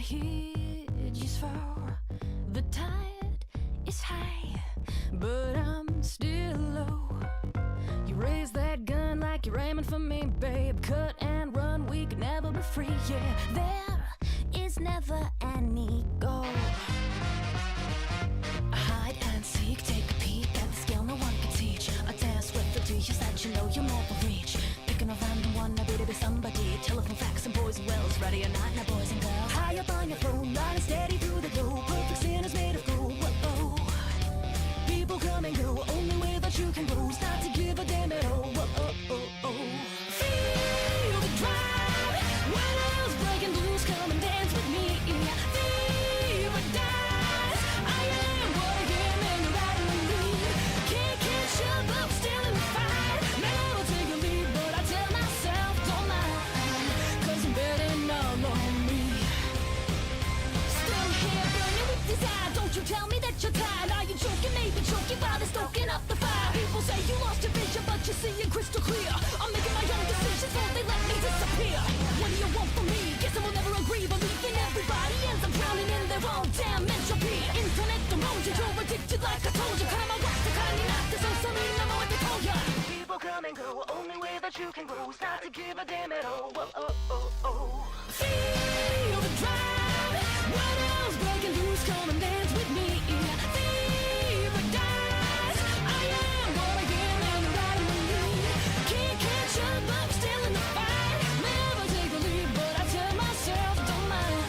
head just fall. The tide is high, but I'm still low. You raise that gun like you're aiming for me, babe. Cut and run, we could never be free. Yeah, there is never any goal. Hide and seek, take a peek at the skill no one can teach. A dance with the teachers that you know you'll never reach. Picking a random one, I better be somebody. Telephone facts and boys and wells, ready or not, now boys and girls. High up on your throne, riding steady through the glow. Perfect sin is made of gold. Whoa, people come and go, only way that you can go is not to give a damn at all. Whoa, feel the drive. When else breaking loose, come and dance with me. Fever dies. I am what I am and you're riding with me. Can't catch up, but I'm still in the fight. Never take a lead, but I tell myself don't mind, 'cause I'm betting all on me. Still here burning with desire. Don't you tell me that you're tired. Are you joking? Maybe joking while they're stoking up the fire. People say you lost your vision, but you see it crystal clear. I'm making my own decisions, won't they let me disappear? What do you want from me? Guess I will never agree. Believing everybody ends up drowning in their own damn entropy. Infinite erosion, you're addicted like I told you. Kind of my work, the kind of not this I'm sorry, no more to call ya. People come and go, only way that you can grow is not to give a damn at all. Feel the drive. What else breaking loose? Come and dance with me. Fever dies. I am what I am and you're riding with me. Can't catch up, but I'm still in the fight. Never take a lead, but I tell myself don't mind,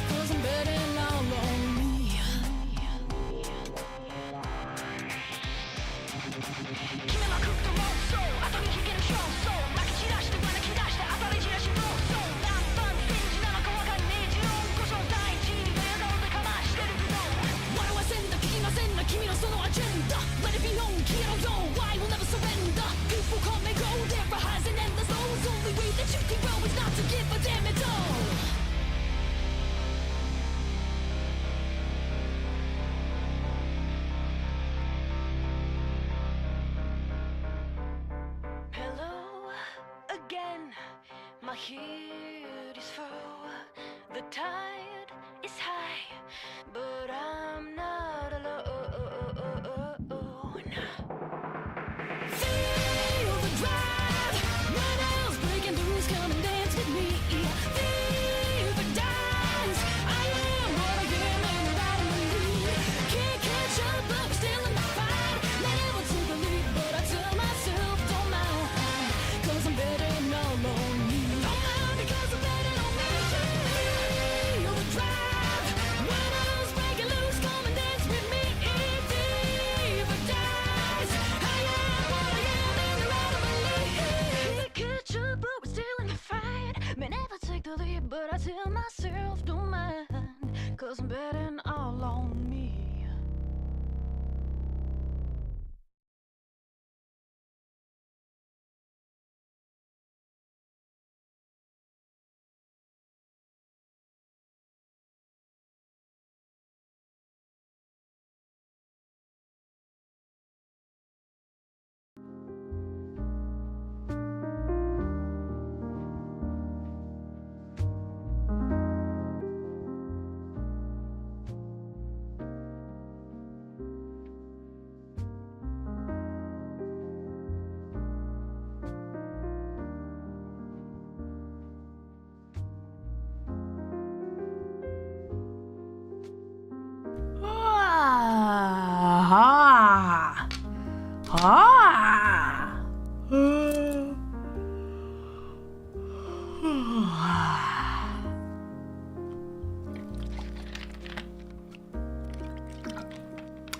'cause I'm betting all on me. Kimiはクッと妄想後に引ける焦燥まき散らしてまなき出して当たり散らし妄想何番戦時なのかわかんねえ持論故障第一にドヤ顔でかましてるけど笑わせんだ聞きませんな君のそのアジェンダ Let it be known 消えろよ I will never surrender People come and go there are highs and endless lows Only way that you can grow is not to give a damn at all Hello again, my head is full. The tide is high, but I'm not alone. Feel the drive. What else breaking loose? Come and dance with me. Fever dies. I am what I am and you're riding with me. Can't catch up, but I'm still in the fight. Never take a lead, but I tell myself don't mind, 'cause I'm betting all on me. Don't mind because I'm betting on me. Feel the drive. What else breaking loose? Come and dance with me. Fever dies. I am what I am and you're riding with me. Can't catch up, but we're still in the fight. May never take the lead, but I tell myself don't mind, 'cause I'm betting all on me.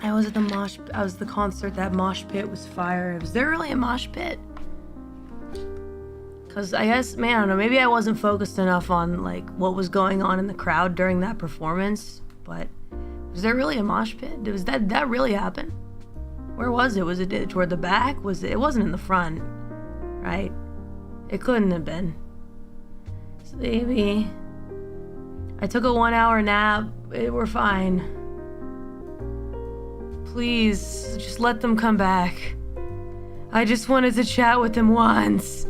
I was at the concert. That mosh pit was fire. Was there really a mosh pit? Cause I guess, man, I don't know, maybe I wasn't focused enough on like what was going on in the crowd during that performance, but was there really a mosh pit? Was that really happen? Where was it? Was it toward the back? It wasn't in the front, right? It couldn't have been. So maybe I took a 1 hour nap. We're fine. Please, just let them come back. I just wanted to chat with them once.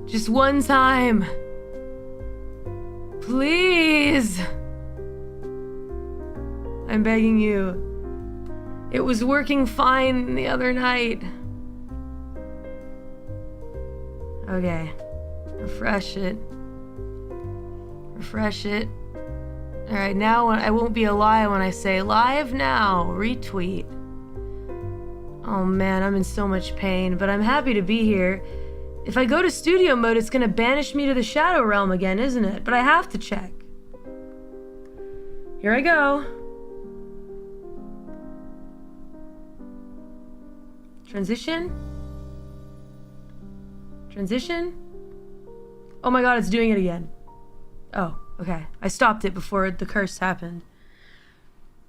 Just one time. Please. I'm begging you. It was working fine the other night. Okay. Refresh it. Refresh it. Alright, now I won't be a lie when I say live now. Retweet. Oh man, I'm in so much pain, but I'm happy to be here. If I go to studio mode, it's gonna banish me to the shadow realm again, isn't it? But I have to check. Here I go. Transition? Transition? Oh my god, it's doing it again. Oh, okay. I stopped it before the curse happened.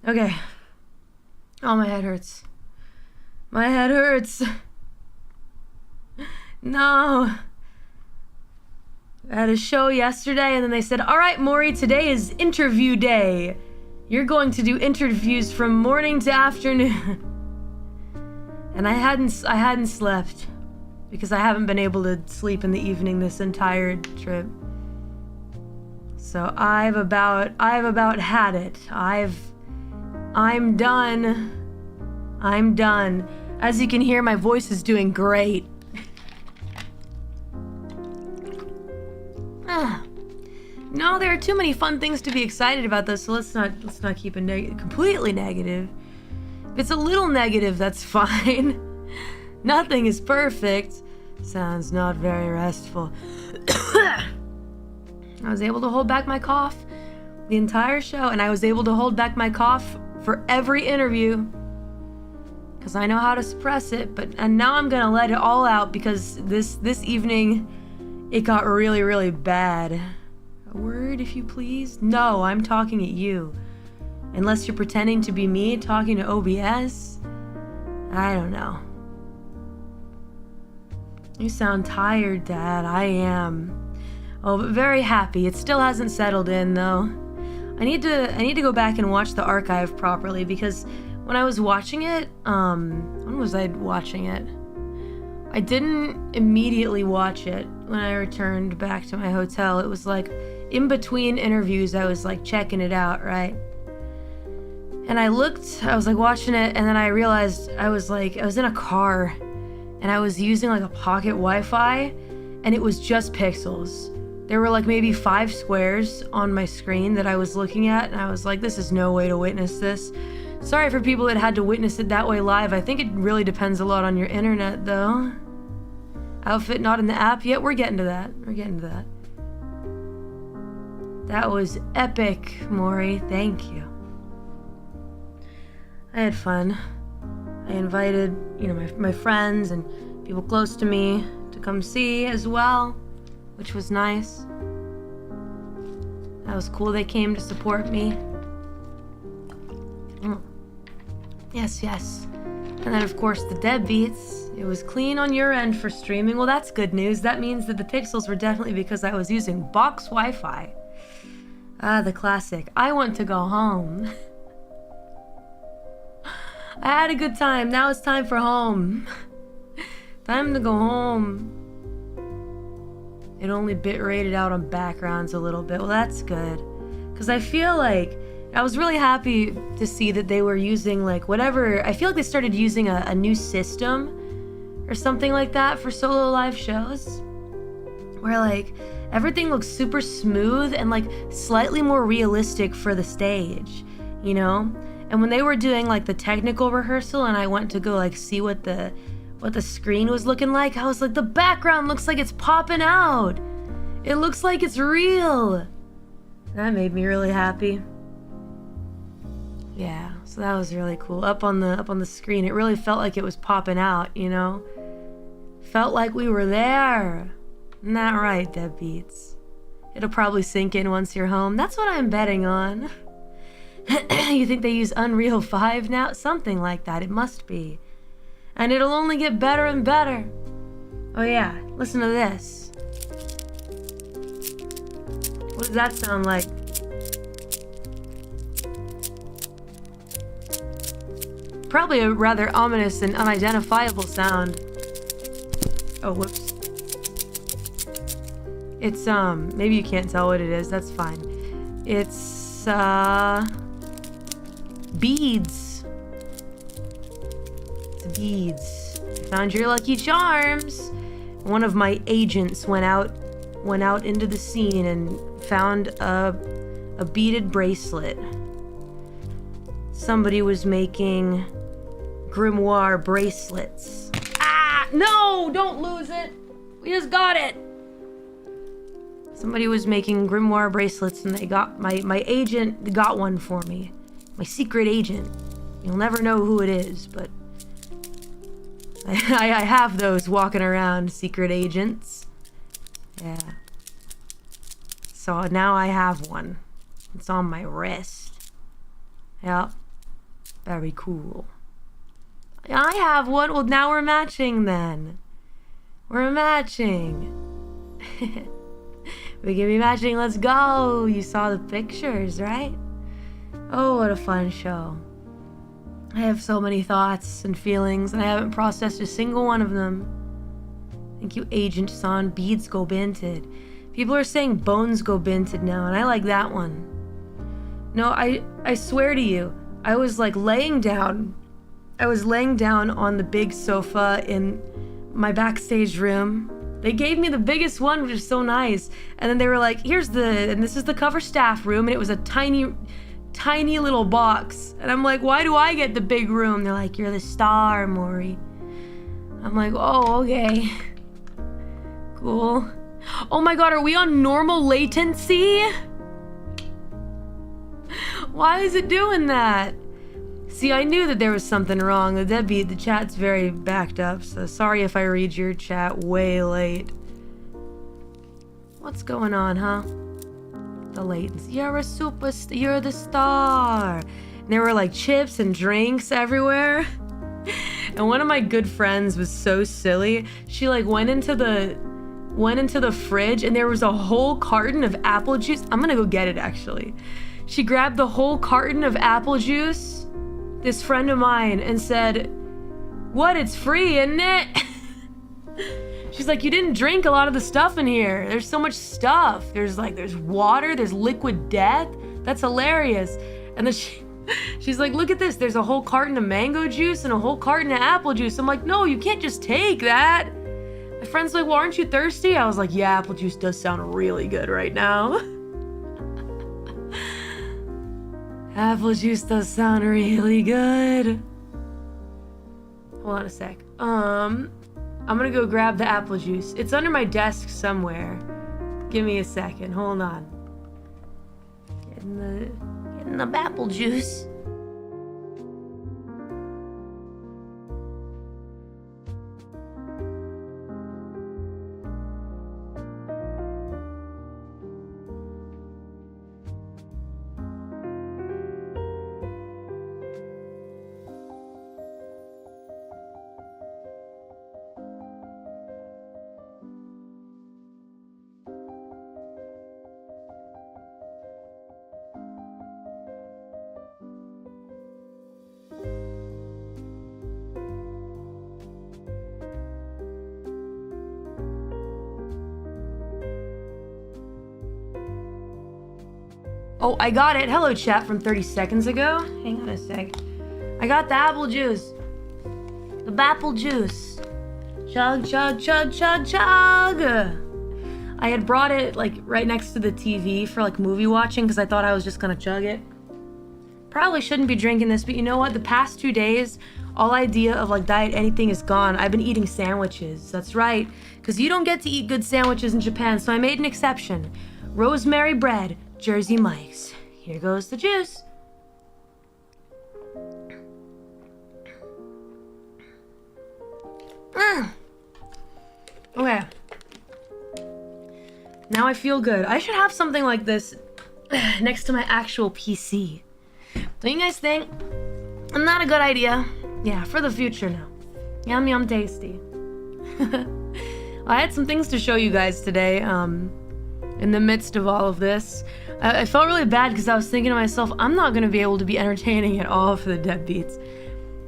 Okay. Oh, my head hurts. My head hurts. No. I had a show yesterday and then they said, all right, Mori, today is interview day. You're going to do interviews from morning to afternoon. And I hadn't slept because I haven't been able to sleep in the evening this entire trip. So I've about had it. I'm done. I'm done. As you can hear, my voice is doing great. No, there are too many fun things to be excited about though, so let's not keep it completely negative. If it's a little negative, that's fine. Nothing is perfect. Sounds not very restful. I was able to hold back my cough the entire show, and I was able to hold back my cough for every interview because I know how to suppress it, and now I'm gonna let it all out because this evening it got really, really bad. A word, if you please? No, I'm talking at you. Unless you're pretending to be me talking to OBS? I don't know. You sound tired, Dad. I am. Oh, but very happy. It still hasn't settled in, though. I need to go back and watch the archive properly because when I was watching it, when was I watching it? I didn't immediately watch it when I returned back to my hotel. It was like in between interviews, I was like checking it out, right? And I was like watching it, and then I realized I was in a car and I was using like a pocket Wi-Fi and it was just pixels. There were like maybe 5 squares on my screen that I was looking at, and I was like, this is no way to witness this. Sorry for people that had to witness it that way live. I think it really depends a lot on your internet though. Outfit not in the app yet. We're getting to that. That was epic, Mori. Thank you. I had fun. I invited, my friends and people close to me to come see as well, which was nice. That was cool. They came to support me. Yes. And then, of course, the deadbeats. It was clean on your end for streaming. Well, that's good news. That means that the pixels were definitely because I was using box Wi-Fi. Ah, the classic. I want to go home. I had a good time. Now it's time for home. Time to go home. It only bit rated out on backgrounds a little bit. Well, that's good. Because I feel like I was really happy to see that they were using like whatever. I feel like they started using a new system or something like that for solo live shows where like everything looks super smooth and like slightly more realistic for the stage, And when they were doing like the technical rehearsal and I went to go like see what the screen was looking like, I was like, the background looks like it's popping out. It looks like it's real. That made me really happy. Yeah, so that was really cool. Up on the screen, it really felt like it was popping out, Felt like we were there. Isn't that right, deadbeats? It'll probably sink in once you're home. That's what I'm betting on. You think they use Unreal 5 now? Something like that, it must be. And it'll only get better and better. Oh yeah, listen to this. What does that sound like? Probably a rather ominous and unidentifiable sound. Oh, whoops. It's, maybe you can't tell what it is, that's fine. It's, beads. It's beads. You found your lucky charms. One of my agents went out into the scene and found a beaded bracelet. Somebody was making grimoire bracelets. Ah, no, don't lose it. We just got it. Somebody was making grimoire bracelets and they got, my agent got one for me. My secret agent. You'll never know who it is, but I have those walking around, secret agents. Yeah. So now I have one. It's on my wrist. Yep. Very cool. I have one. Well, now we're matching then. We're matching. We can be matching. Let's go. You saw the pictures, right? Oh, what a fun show. I have so many thoughts and feelings, and I haven't processed a single one of them. Thank you, Agent Son. Beads go binted. People are saying bones go binted now, and I like that one. No, I swear to you, I was like laying down. I was laying down on the big sofa in my backstage room. They gave me the biggest one, which is so nice. And then they were like, and this is the cover staff room, and it was a tiny little box. And I'm like, why do I get the big room? They're like, you're the star, Mori. I'm like, oh, okay. Cool. Oh my god, are we on normal latency? Why is it doing that? See, I knew that there was something wrong. The chat's very backed up, so sorry if I read your chat way late. What's going on, huh? The latency. You're a superstar. You're the star. And there were like chips and drinks everywhere. And one of my good friends was so silly. She like went into the fridge and there was a whole carton of apple juice. I'm gonna go get it actually. She grabbed the whole carton of apple juice, this friend of mine, and said, "What? It's free, isn't it?" She's like, "You didn't drink a lot of the stuff in here. There's so much stuff. There's water, there's liquid death. That's hilarious." And then she's like, "Look at this. There's a whole carton of mango juice and a whole carton of apple juice." I'm like, "No, you can't just take that." My friend's like, "Well, aren't you thirsty?" I was like, "Yeah, apple juice does sound really good right now." Apple juice does sound really good. Hold on a sec. I'm gonna go grab the apple juice. It's under my desk somewhere. Give me a second. Hold on. Getting the apple juice. Oh, I got it. Hello, chat from 30 seconds ago. Hang on a sec. I got the apple juice. The apple juice. Chug, chug, chug, chug, chug. I had brought it like right next to the TV for like movie watching because I thought I was just gonna chug it. Probably shouldn't be drinking this, but you know what? The past 2 days, all idea of like diet anything is gone. I've been eating sandwiches. That's right. Because you don't get to eat good sandwiches in Japan, so I made an exception. Rosemary bread. Jersey Mike's. Here goes the juice. Okay. Now I feel good. I should have something like this next to my actual PC. Don't you guys think? Not a good idea. Yeah, for the future now. Yum yum tasty. I had some things to show you guys today. In the midst of all of this, I felt really bad because I was thinking to myself, I'm not going to be able to be entertaining at all for the deadbeats.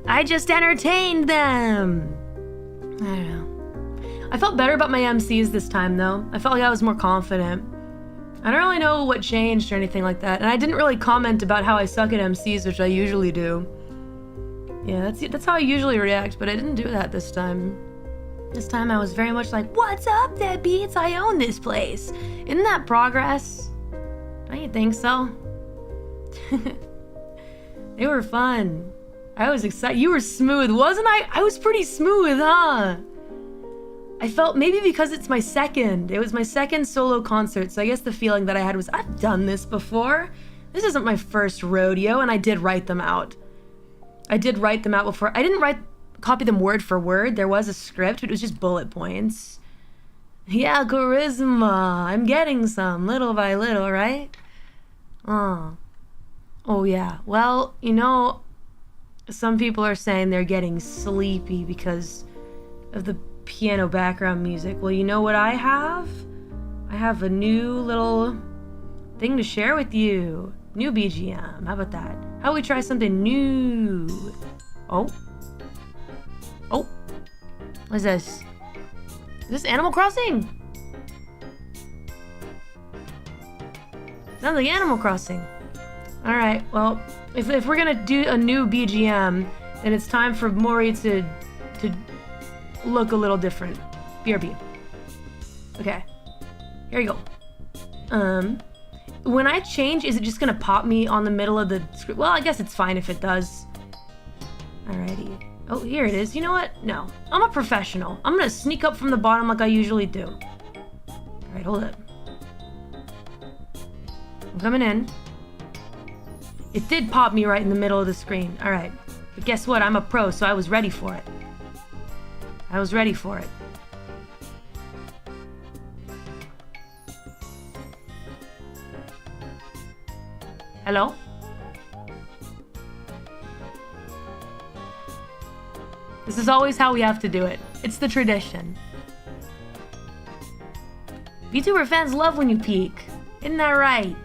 I just entertained them. I don't know. I felt better about my MCs this time, though. I felt like I was more confident. I don't really know what changed or anything like that, and I didn't really comment about how I suck at MCs, which I usually do. Yeah, that's how I usually react, but I didn't do that this time. This time I was very much like, "What's up, deadbeats? I own this place." Isn't that progress? Don't you think so? They were fun. I was excited. You were smooth, wasn't I? I was pretty smooth, huh? I felt maybe because it was my second solo concert, so I guess the feeling that I had was, I've done this before. This isn't my first rodeo, and I did write them out. I did write them out before. I didn't copy them word for word. There was a script, but it was just bullet points. Yeah, charisma. I'm getting some, little by little, right? Oh yeah. Well, you know, some people are saying they're getting sleepy because of the piano background music. Well, you know what I have? I have a new little thing to share with you. New BGM. How about that? How about we try something new? Oh. What's this? Is this Animal Crossing? Sounds like Animal Crossing. Alright, well, if we're gonna do a new BGM, then it's time for Mori to look a little different. BRB. Okay. Here you go. When I change, is it just gonna pop me on the middle of the script? Well, I guess it's fine if it does. Alrighty. Oh, here it is. You know what? No. I'm a professional. I'm gonna sneak up from the bottom like I usually do. Alright, hold it. I'm coming in. It did pop me right in the middle of the screen. Alright. But guess what? I'm a pro, so I was ready for it. I was ready for it. Hello? This is always how we have to do it. It's the tradition. VTuber fans love when you peek. Isn't that right?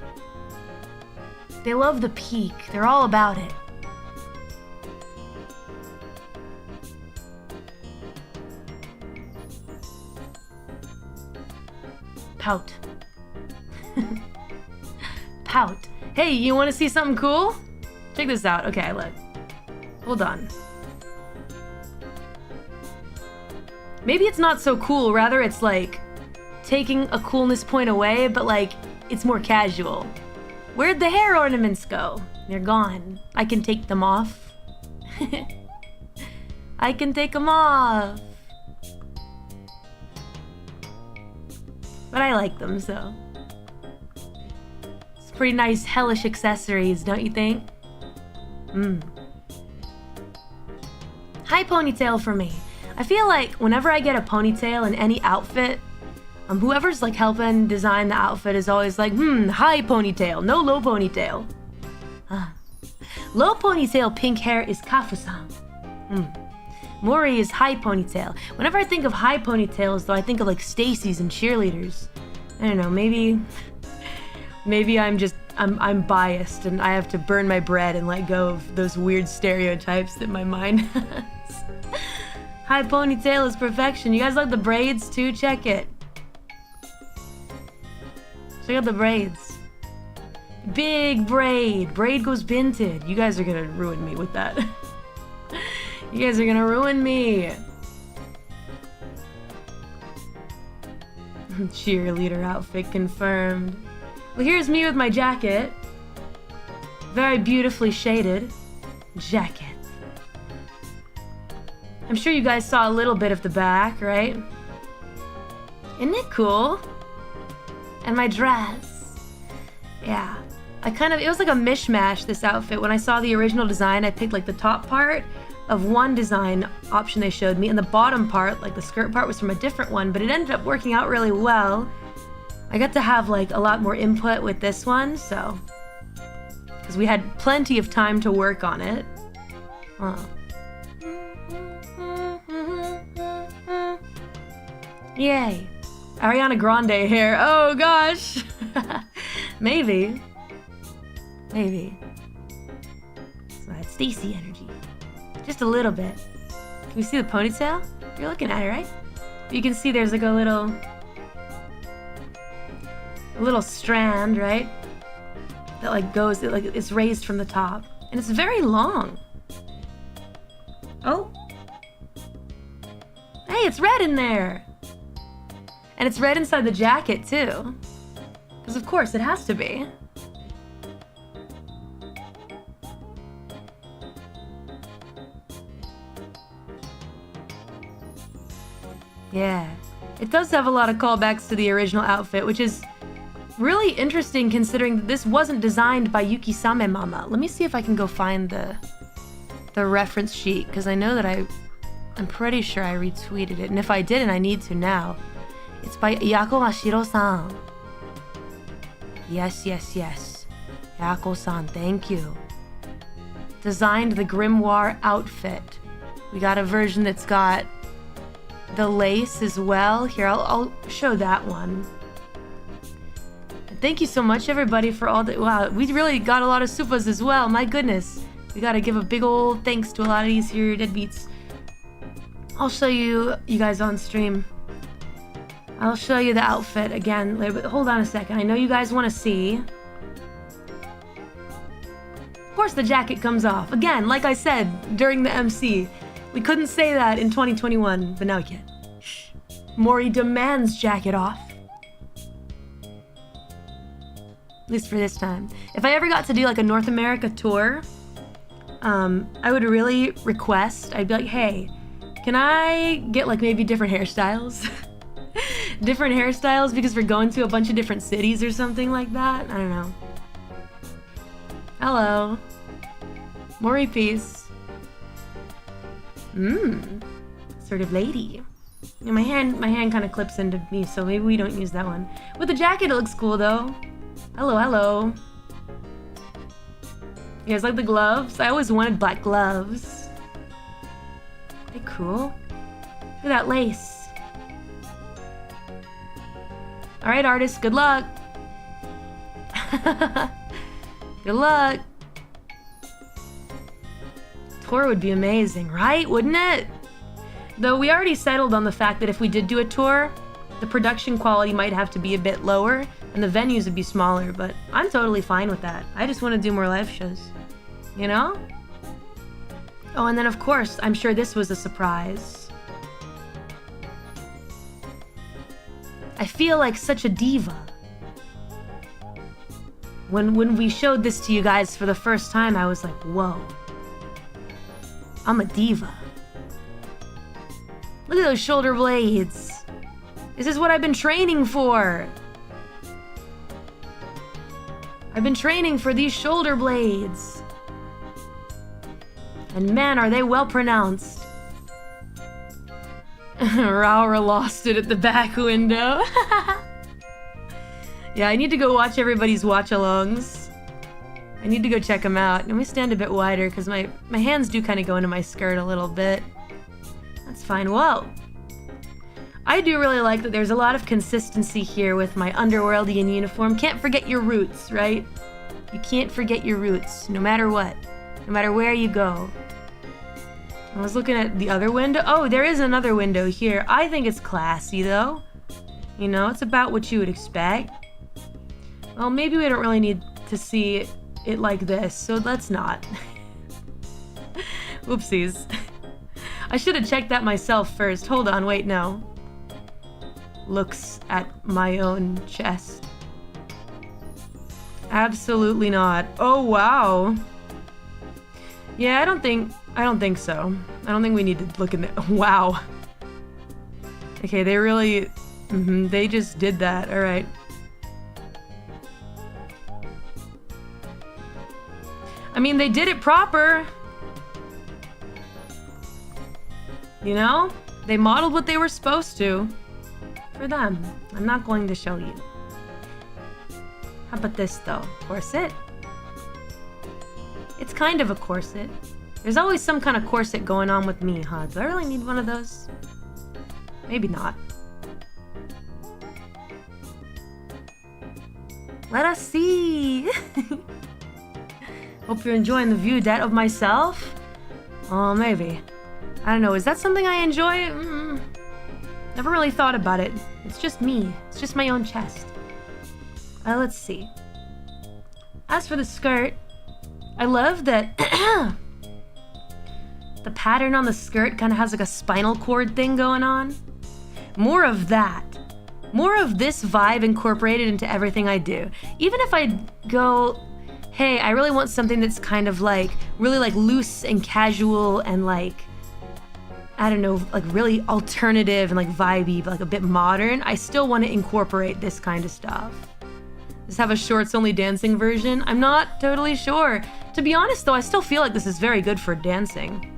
They love the peek. They're all about it. Pout. Pout. Hey, you want to see something cool? Check this out. Okay, look. Hold on. Maybe it's not so cool. Rather, it's like taking a coolness point away, but like it's more casual. Where'd the hair ornaments go? They're gone. I can take them off. I can take them off. But I like them, so. It's pretty nice, hellish accessories, don't you think? High ponytail for me. I feel like whenever I get a ponytail in any outfit, whoever's like helping design the outfit is always like, high ponytail, no low ponytail. Low ponytail pink hair is Kafu-san. Mori is high ponytail. Whenever I think of high ponytails, though, I think of like Stacy's and cheerleaders. I don't know, maybe I'm biased and I have to burn my bread and let go of those weird stereotypes that my mind has. High ponytail is perfection. You guys like the braids too? Check it. Check out the braids. Big braid. Braid goes vintage. You guys are gonna ruin me with that. You guys are gonna ruin me. Cheerleader outfit confirmed. Well, here's me with my jacket. Very beautifully shaded jacket. I'm sure you guys saw a little bit of the back, right? Isn't it cool? And my dress. Yeah. It was like a mishmash, this outfit. When I saw the original design, I picked like the top part of one design option they showed me, and the bottom part, like the skirt part, was from a different one, but it ended up working out really well. I got to have like a lot more input with this one, so. Because we had plenty of time to work on it. Oh. Yay. Ariana Grande hair. Oh gosh. Maybe. So I had Stacy energy. Just a little bit. Can we see the ponytail? You're looking at it, right? You can see there's like a little a little strand, right? That like goes, it's raised from the top. And it's very long. Oh. Hey, it's red in there. And it's red inside the jacket too. Because of course it has to be. Yeah. It does have a lot of callbacks to the original outfit, which is really interesting considering that this wasn't designed by Yuki Same Mama. Let me see if I can go find the reference sheet, because I know that I'm pretty sure I retweeted it, and if I didn't, I need to now. It's by Yako Mashiro-san. Yes, yes, yes. Yako-san, thank you. Designed the grimoire outfit. We got a version that's got the lace as well. Here, I'll show that one. And thank you so much, everybody, for all the... Wow, we really got a lot of supas as well. My goodness. We gotta give a big old thanks to a lot of these here deadbeats. I'll show you guys on stream. I'll show you the outfit again later, but hold on a second. I know you guys want to see. Of course the jacket comes off. Again, like I said during the MC, we couldn't say that in 2021, but now we can. Shh. Mori demands jacket off. At least for this time. If I ever got to do like a North America tour, I would really request, I'd be like, hey, can I get like maybe different hairstyles? Different hairstyles because we're going to a bunch of different cities or something like that. I don't know. Hello. Mori peace. Sort of lady. Yeah, my hand kind of clips into me, so maybe we don't use that one. With the jacket, it looks cool though. Hello, hello. You guys like the gloves? I always wanted black gloves. They're cool. Look at that lace. Alright, artists, good luck. Good luck. Tour would be amazing, right? Wouldn't it? Though we already settled on the fact that if we did do a tour, the production quality might have to be a bit lower and the venues would be smaller, but I'm totally fine with that. I just want to do more live shows. You know? Oh, and then of course, I'm sure this was a surprise. I feel like such a diva. When we showed this to you guys for the first time, I was like, whoa. I'm a diva. Look at those shoulder blades. This is what I've been training for. I've been training for these shoulder blades. And man, are they well pronounced. Raura lost it at the back window. Yeah, I need to go watch everybody's watch-alongs. I need to go check them out. Let me stand a bit wider because my hands do kind of go into my skirt a little bit. That's fine. Whoa. I do really like that there's a lot of consistency here with my Underworldian uniform. Can't forget your roots, right? You can't forget your roots, no matter what. No matter where you go. I was looking at the other window. Oh, there is another window here. I think it's classy, though. You know, it's about what you would expect. Well, maybe we don't really need to see it like this, so let's not. Whoopsies. I should have checked that myself first. Hold on, wait, no. Looks at my own chest. Absolutely not. Oh, wow. Yeah, I don't think so. I don't think we need to look in there. Wow. Okay, they really... they just did that. All right. I mean, they did it proper. You know? They modeled what they were supposed to. For them. I'm not going to show you. How about this, though? Corset? It's kind of a corset. There's always some kind of corset going on with me, huh? Do I really need one of those? Maybe not. Let us see! Hope you're enjoying the view that of myself. Oh, maybe. I don't know, is that something I enjoy? Never really thought about it. It's just me. It's just my own chest. Let's see. As for the skirt, I love that the pattern on the skirt kind of has like a spinal cord thing going on. More of that. More of this vibe incorporated into everything I do. Even if I go, hey, I really want something that's kind of like, really like loose and casual and like, I don't know, like really alternative and like vibey, but like a bit modern, I still want to incorporate this kind of stuff. Just have a shorts only dancing version? I'm not totally sure. To be honest though, I still feel like this is very good for dancing.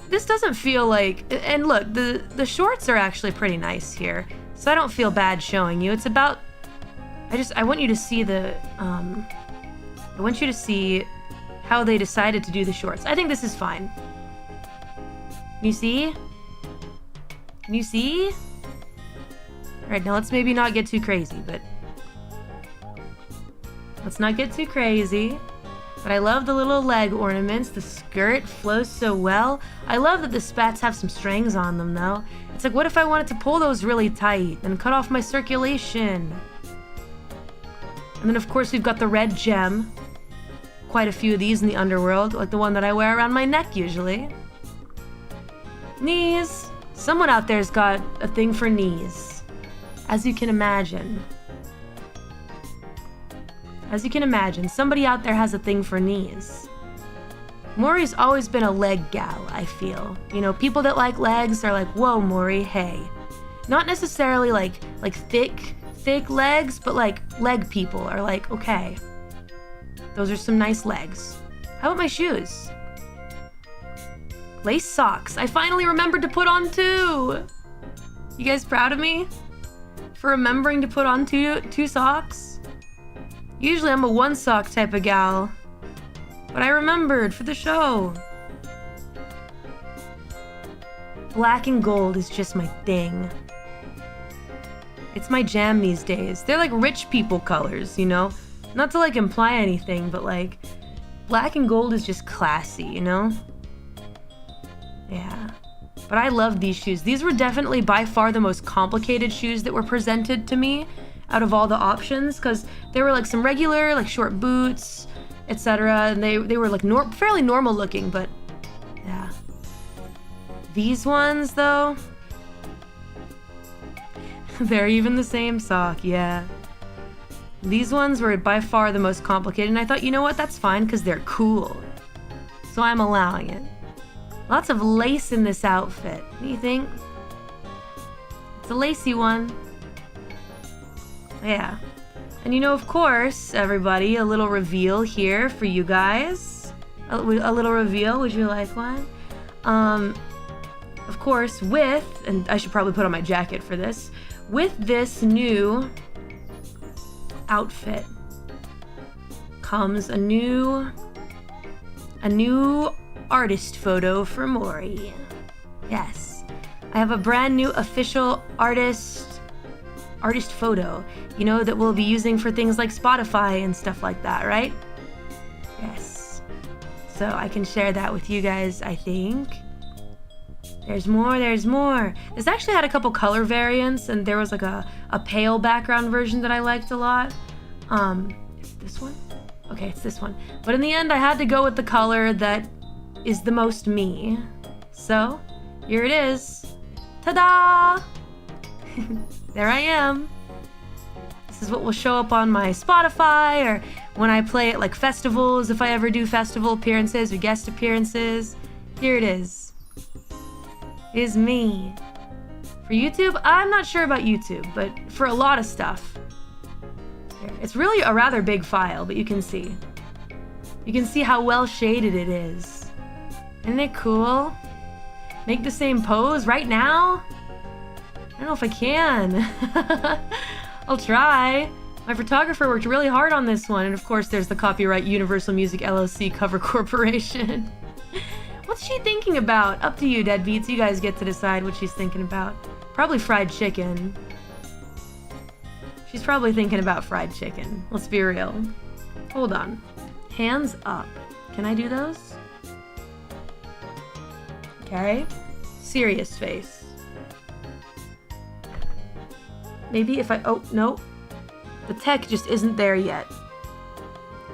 This doesn't feel like, and look, the shorts are actually pretty nice here, so I don't feel bad showing you. It's about, I want you to see I want you to see how they decided to do the shorts. I think this is fine. Can you see? Can you see? All right, now let's maybe not get too crazy, but let's not get too crazy. But I love the little leg ornaments. The skirt flows so well. I love that the spats have some strings on them, though. It's like, what if I wanted to pull those really tight and cut off my circulation? And then, of course, we've got the red gem. Quite a few of these in the underworld, like the one that I wear around my neck, usually. Knees. Someone out there's got a thing for knees. As you can imagine. As you can imagine, somebody out there has a thing for knees. Mori's always been a leg gal, I feel. You know, people that like legs are like, whoa, Mori, hey. Not necessarily like thick legs, but like leg people are like, okay, those are some nice legs. How about my shoes? Lace socks. I finally remembered to put on 2. You guys proud of me for remembering to put on two socks? Usually I'm a 1 sock type of gal, but I remembered for the show. Black and gold is just my thing. It's my jam these days. They're like rich people colors, you know? Not to like imply anything, but like black and gold is just classy, you know? Yeah. But I love these shoes. These were definitely by far the most complicated shoes that were presented to me out of all the options, because there were like some regular like short boots, etc., and they were like fairly normal looking, but yeah. These ones though, they're even the same sock, yeah. These ones were by far the most complicated, and I thought, you know what, that's fine because they're cool, so I'm allowing it. Lots of lace in this outfit. What do you think? It's a lacy one. Yeah. And you know, of course, everybody, a little reveal here for you guys. A little reveal, would you like one? Of course, and I should probably put on my jacket for this, with this new outfit comes a new artist photo for Mori. Yes. I have a brand new official artist photo, you know, that we'll be using for things like Spotify and stuff like that, right? Yes. So I can share that with you guys, I think. There's more. This actually had a couple color variants, and there was like a pale background version that I liked a lot. Is it this one? Okay, it's this one. But in the end, I had to go with the color that is the most me. So, here it is. Ta-da! There I am. This is what will show up on my Spotify, or when I play at like festivals, if I ever do festival appearances or guest appearances. Here it is. It is me. For YouTube, I'm not sure about YouTube, but for a lot of stuff. It's really a rather big file, but you can see. You can see how well shaded it is. Isn't it cool? Make the same pose right now? I don't know if I can. I'll try. My photographer worked really hard on this one, and of course there's the copyright Universal Music LLC Cover Corporation. What's she thinking about? Up to you, deadbeats. You guys get to decide what she's thinking about. Probably fried chicken. She's probably thinking about fried chicken. Let's be real. Hold on. Hands up. Can I do those? Okay. Serious face. Maybe if I... Oh, no. The tech just isn't there yet.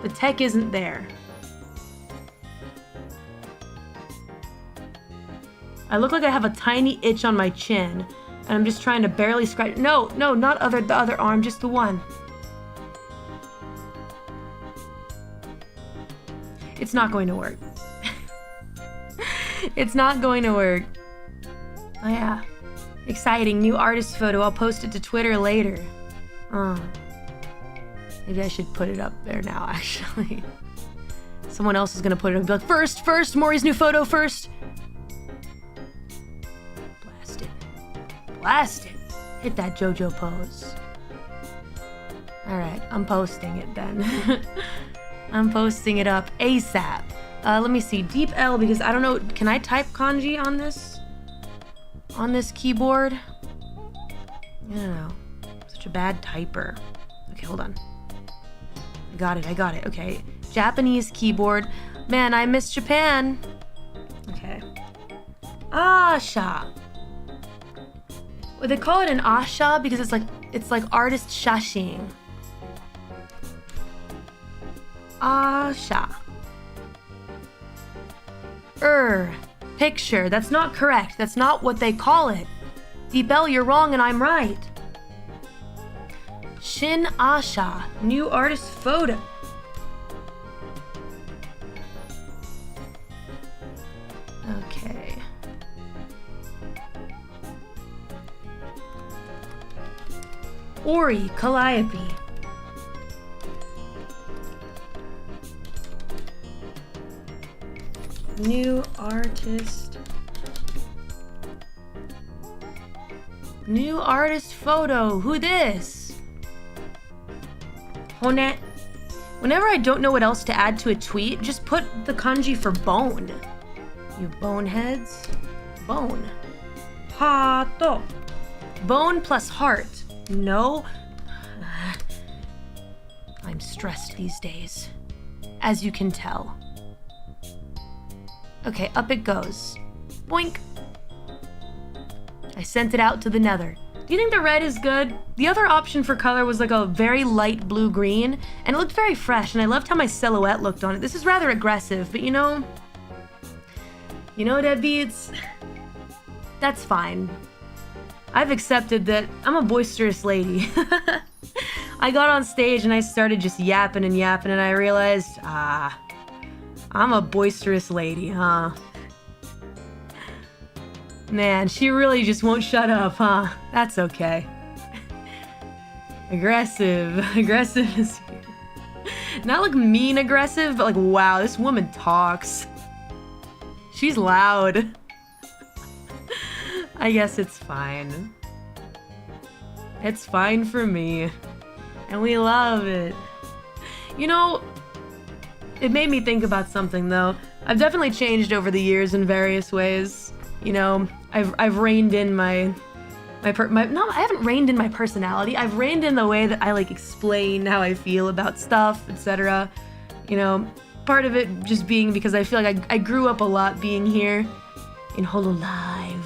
The tech isn't there. I look like I have a tiny itch on my chin, and I'm just trying to barely scratch. No, not the other arm, just the one. It's not going to work. It's not going to work. Oh yeah. Exciting, new artist photo. I'll post it to Twitter later. Maybe I should put it up there now, actually. Someone else is gonna put it up. Be like, first, Mori's new photo first. Blast it. Hit that JoJo pose. Alright, I'm posting it then. I'm posting it up ASAP. Let me see. Deep L, because I don't know. Can I type kanji on this? On this keyboard? I don't know. Such a bad typer. Okay, hold on. I got it. Okay. Japanese keyboard. Man, I miss Japan. Okay. Asha. Well, they call it an asha because it's like artist shashin. Asha. Picture. That's not correct. That's not what they call it. Deep L, you're wrong and I'm right. Shin Asha. New artist photo. Okay. Ori, Calliope. New artist. New artist photo. Who this? Hone. Whenever I don't know what else to add to a tweet, just put the kanji for bone. You boneheads. Bone. Hato. Bone plus heart. No. I'm stressed these days, as you can tell. Okay, up it goes. Boink. I sent it out to the nether. Do you think the red is good? The other option for color was like a very light blue-green, and it looked very fresh, and I loved how my silhouette looked on it. This is rather aggressive, but you know, deadbeats, that's fine. I've accepted that I'm a boisterous lady. I got on stage and I started just yapping, and I realized, I'm a boisterous lady, huh? Man, she really just won't shut up, huh? That's okay. Aggressive is not like mean aggressive, but like, wow, this woman talks. She's loud. I guess it's fine. It's fine for me. And we love it. You know, it made me think about something though. I've definitely changed over the years in various ways. You know, I've reined in no, I haven't reined in my personality. I've reined in the way that I like explain how I feel about stuff, etc. You know, part of it just being because I feel like I grew up a lot being here in hololive.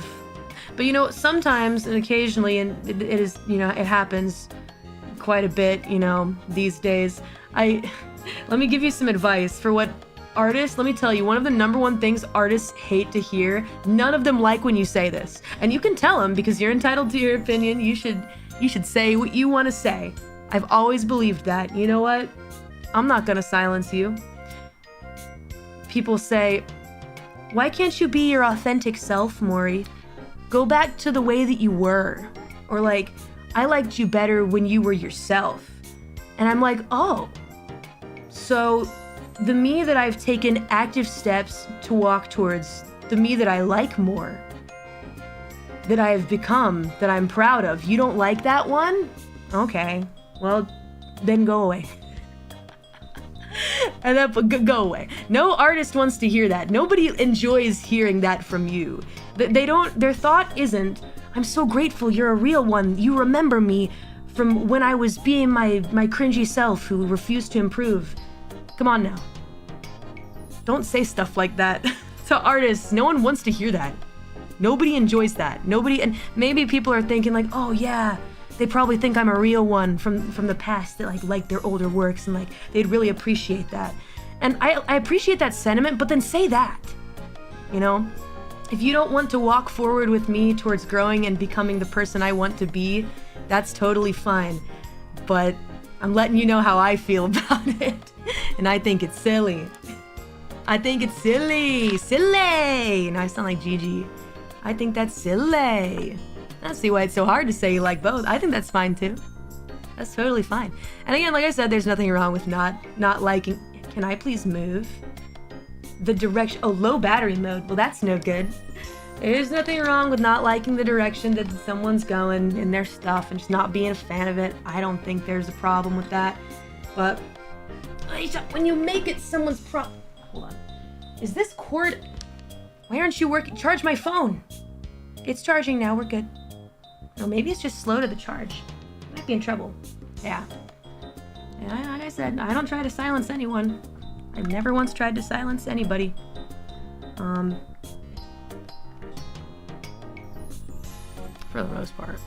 But you know, sometimes and occasionally, and it is, you know, it happens quite a bit, you know, these days. Let me give you some advice for what artists, let me tell you, one of the number one things artists hate to hear, none of them like when you say this. And you can tell them because you're entitled to your opinion. You should say what you want to say. I've always believed that. You know what? I'm not gonna silence you. People say, why can't you be your authentic self, Mori? Go back to the way that you were. Or like, I liked you better when you were yourself. And I'm like, oh, so the me that I've taken active steps to walk towards, the me that I like more, that I have become, that I'm proud of, you don't like that one? Okay, well, then go away. And then go away. No artist wants to hear that. Nobody enjoys hearing that from you. Their thought isn't, I'm so grateful you're a real one. You remember me from when I was being my cringy self who refused to improve. Come on now. Don't say stuff like that to artists. No one wants to hear that. Nobody enjoys that. Nobody, and maybe people are thinking like, oh yeah, they probably think I'm a real one from the past that like their older works, and like they'd really appreciate that. And I appreciate that sentiment, but then say that, you know? If you don't want to walk forward with me towards growing and becoming the person I want to be, that's totally fine. But I'm letting you know how I feel about it. And I think it's silly. I think it's silly. Silly! Now I sound like Gigi. I think that's silly. I don't see why it's so hard to say you like both. I think that's fine too. That's totally fine. And again, like I said, there's nothing wrong with not liking. Can I please move? The direction. Oh, low battery mode. Well, that's no good. There's nothing wrong with not liking the direction that someone's going in their stuff and just not being a fan of it. I don't think there's a problem with that. But when you make it someone's hold on. Is this cord? Why aren't you working? Charge my phone. It's charging now. We're good. No, maybe it's just slow to the charge. Might be in trouble. Yeah. Like I said, I don't try to silence anyone. I've never once tried to silence anybody. For the most part.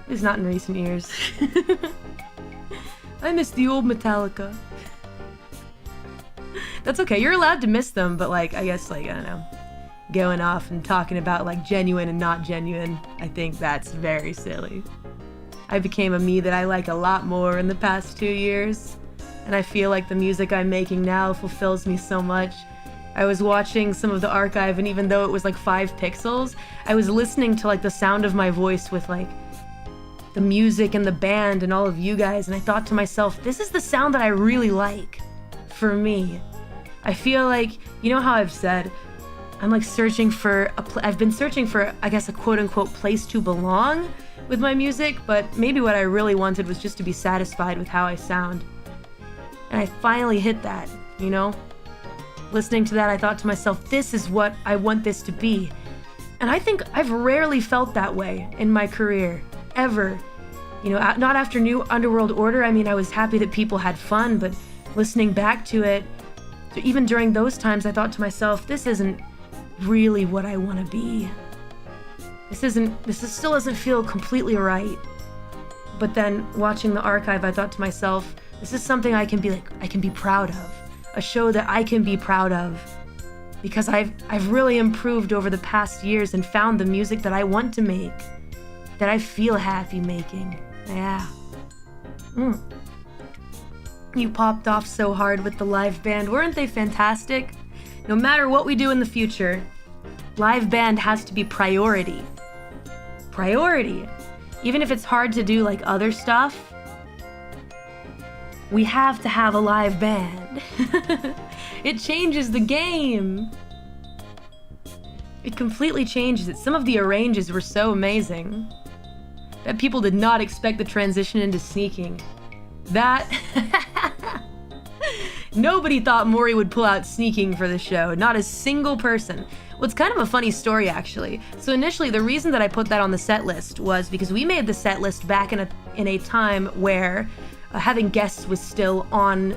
At least not in recent years. I miss the old Metallica. That's okay, you're allowed to miss them, but like, I guess like, I don't know, going off and talking about like genuine and not genuine, I think that's very silly. I became a me that I like a lot more in the past 2 years, and I feel like the music I'm making now fulfills me so much. I was watching some of the archive, and even though it was like 5 pixels, I was listening to like the sound of my voice with like the music and the band and all of you guys, and I thought to myself, this is the sound that I really like for me. I feel like, you know how I've said, I'm like searching for I've been searching for, I guess, a quote-unquote place to belong with my music, but maybe what I really wanted was just to be satisfied with how I sound. And I finally hit that, you know? Listening to that, I thought to myself, this is what I want this to be. And I think I've rarely felt that way in my career, ever. You know, not after New Underworld Order. I mean, I was happy that people had fun, but listening back to it, even during those times, I thought to myself, this isn't really what I want to be. This still doesn't feel completely right. But then watching the archive, I thought to myself, this is something I can be proud of. A show that I can be proud of. Because I've really improved over the past years and found the music that I want to make. That I feel happy making. Yeah. You popped off so hard with the live band. Weren't they fantastic? No matter what we do in the future, live band has to be priority. Priority. Even if it's hard to do like other stuff, we have to have a live band. It changes the game. It completely changes it. Some of the arranges were so amazing that people did not expect the transition into sneaking. That nobody thought Mori would pull out sneaking for the show. Not a single person. Well, it's kind of a funny story, actually. So initially, the reason that I put that on the set list was because we made the set list back in a time where having guests was still on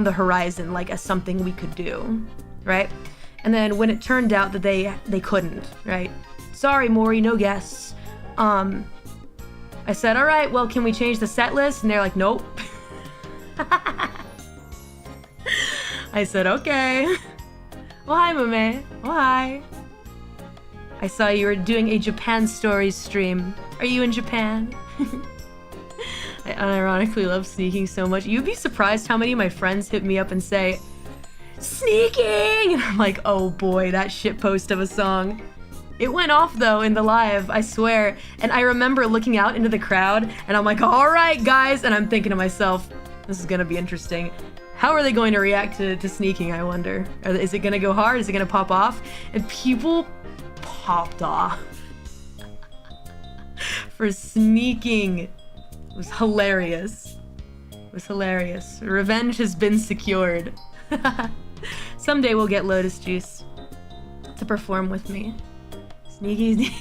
the horizon, like as something we could do, right? And then when it turned out that they couldn't, right? Sorry, Mori, no guests. I said, all right, well, can we change the set list? And they're like, nope. I said, okay. Well, hi, Mame. Oh, hi. I saw you were doing a Japan Stories stream. Are you in Japan? I unironically love sneaking so much. You'd be surprised how many of my friends hit me up and say, sneaking! And I'm like, oh boy, that shitpost of a song. It went off though in the live, I swear. And I remember looking out into the crowd and I'm like, all right, guys. And I'm thinking to myself, this is gonna be interesting. How are they going to react to sneaking, I wonder? Is it gonna go hard? Is it gonna pop off? And people popped off for sneaking. It was hilarious. It was hilarious. Revenge has been secured. Someday we'll get Lotus Juice to perform with me. Sneaky.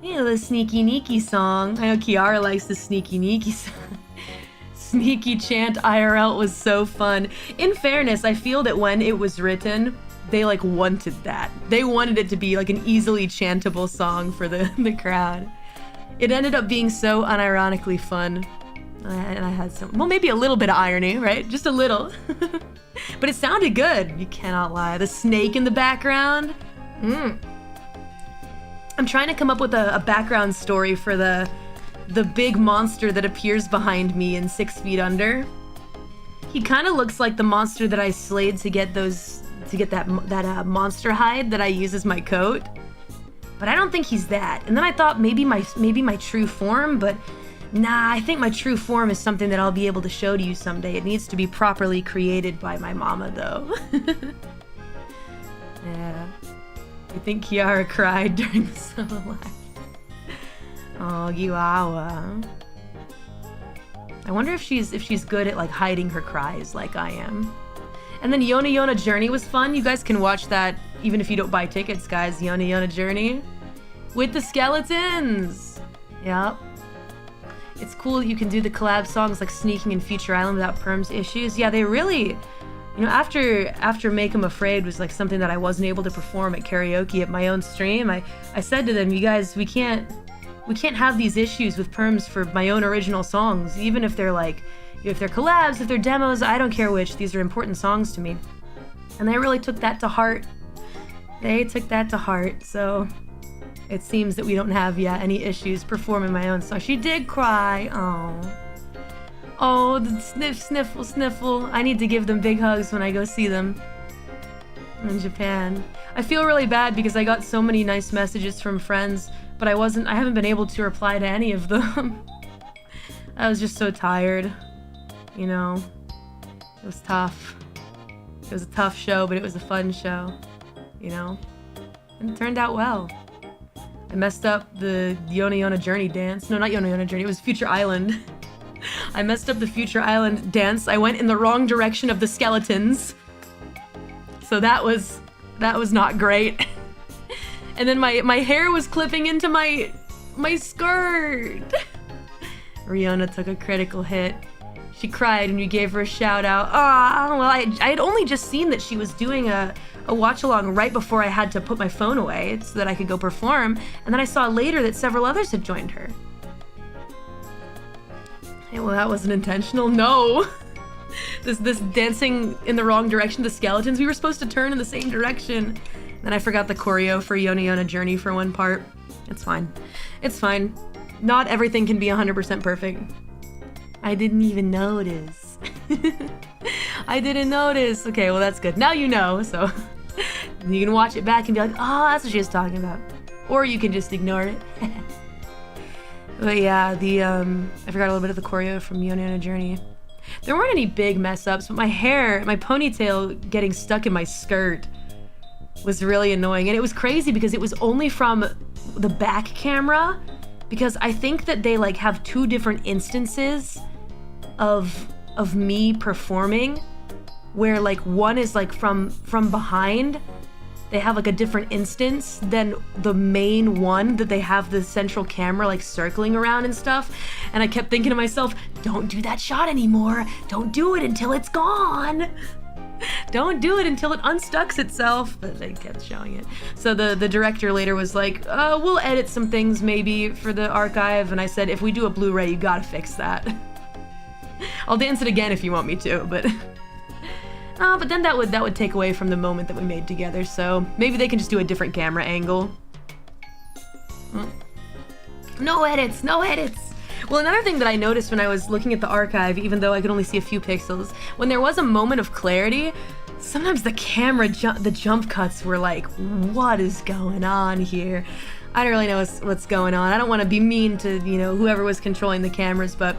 You know the Sneaky Neeky song. I know Kiara likes the Sneaky Neeky song. Sneaky chant IRL was so fun. In fairness, I feel that when it was written, they like wanted that. They wanted it to be like an easily chantable song for the crowd. It ended up being so unironically fun. And I had some, well, maybe a little bit of irony, right? Just a little. But it sounded good. You cannot lie. The snake in the background. I'm trying to come up with a background story for the big monster that appears behind me in 6 Feet Under. He kind of looks like the monster that I slayed to get that monster hide that I use as my coat. But I don't think he's that. And then I thought maybe my true form, but nah, I think my true form is something that I'll be able to show to you someday. It needs to be properly created by my mama, though. Yeah. I think Kiara cried during the solo live. Oh, Yuawa. I wonder if she's good at like hiding her cries like I am. And then Yona Yona Journey was fun. You guys can watch that even if you don't buy tickets, guys. Yona Yona Journey with the skeletons. Yep. It's cool that you can do the collab songs like Sneaking and Future Island without perms issues. Yeah, they really, you know, after Make 'Em Afraid was like something that I wasn't able to perform at karaoke at my own stream. I said to them, you guys, we can't have these issues with perms for my own original songs, even if they're like, if they're collabs, if they're demos, I don't care which, these are important songs to me. And they really took that to heart. They took that to heart, so it seems that we don't have, any issues performing my own song. She did cry, oh, the sniffle, sniffle. I need to give them big hugs when I go see them in Japan. I feel really bad because I got so many nice messages from friends, but I haven't been able to reply to any of them. I was just so tired, you know. It was tough. It was a tough show, but it was a fun show, you know. And it turned out well. I messed up the Yona Yona Journey dance. No, not Yona Yona Journey, it was Future Island. I messed up the Future Island dance. I went in the wrong direction of the skeletons. So that was not great. And then my hair was clipping into my skirt. Riona took a critical hit. She cried and you gave her a shout out. Well, I had only just seen that she was doing a watch along right before I had to put my phone away so that I could go perform. And then I saw later that several others had joined her. Yeah, well, that wasn't intentional. No. This dancing in the wrong direction, the skeletons, we were supposed to turn in the same direction. Then I forgot the choreo for Yona Yona Journey for one part. It's fine. It's fine. Not everything can be 100% perfect. I didn't even notice. I didn't notice. Okay, well that's good. Now you know, so you can watch it back and be like, oh, that's what she was talking about. Or you can just ignore it. But yeah, I forgot a little bit of the choreo from Yona Yona Journey. There weren't any big mess ups, but my hair, my ponytail getting stuck in my skirt was really annoying. And it was crazy because it was only from the back camera, because I think that they like have two different instances of me performing, where like one is like from behind. They have like a different instance than the main one that they have the central camera like circling around and stuff. And I kept thinking to myself, don't do that shot anymore. Don't do it until it's gone. Don't do it until it unstucks itself. But they kept showing it. So the director later was like, we'll edit some things maybe for the archive. And I said, if we do a Blu-ray, you gotta fix that. I'll dance it again if you want me to, but... but then that would take away from the moment that we made together, so maybe they can just do a different camera angle. No edits, no edits! Well, another thing that I noticed when I was looking at the archive, even though I could only see a few pixels, when there was a moment of clarity, sometimes the camera the jump cuts were like, what is going on here? I don't really know what's going on. I don't want to be mean to, whoever was controlling the cameras, but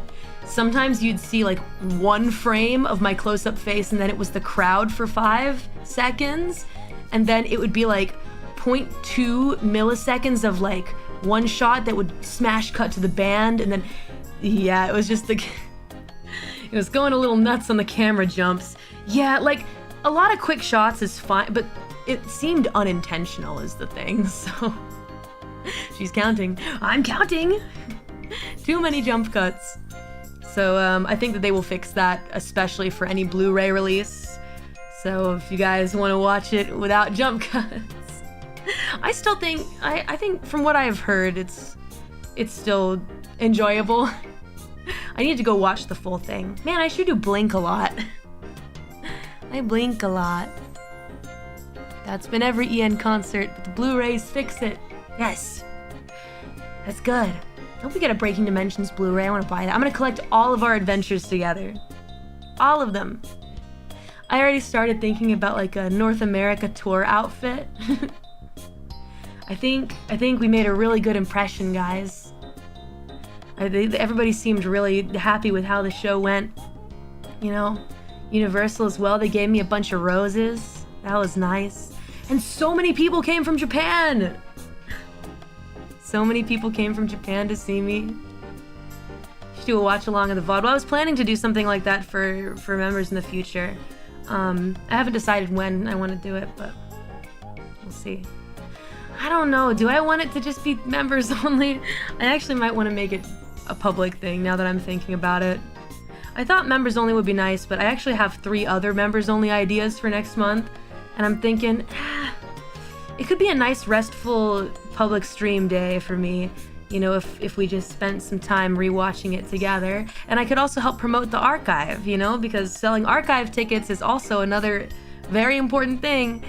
sometimes you'd see like one frame of my close-up face and then it was the crowd for 5 seconds, and then it would be like 0.2 milliseconds of like one shot that would smash cut to the band, and then yeah, it was just it was going a little nuts on the camera jumps. Yeah, like a lot of quick shots is fine, but it seemed unintentional is the thing. So she's counting. I'm counting. Too many jump cuts. So I think that they will fix that, especially for any Blu-ray release. So if you guys want to watch it without jump cuts, I still think, I think from what I've heard, it's still enjoyable. I need to go watch the full thing. Man, I sure do blink a lot. I blink a lot. That's been every EN concert, but the Blu-rays fix it. Yes. That's good. I hope we get a Breaking Dimensions Blu-ray. I want to buy that. I'm going to collect all of our adventures together. All of them. I already started thinking about like a North America tour outfit. I think we made a really good impression, guys. Everybody seemed really happy with how the show went. You know, Universal as well. They gave me a bunch of roses. That was nice. And so many people came from Japan. So many people came from Japan to see me. Should do a watch along of the VOD. Well, I was planning to do something like that for members in the future. I haven't decided when I want to do it, but we'll see. I don't know. Do I want it to just be members only? I actually might want to make it a public thing now that I'm thinking about it. I thought members only would be nice, but I actually have 3 other members only ideas for next month. And I'm thinking, it could be a nice restful public stream day for me, you know, if we just spent some time rewatching it together. And I could also help promote the archive, you know, because selling archive tickets is also another very important thing.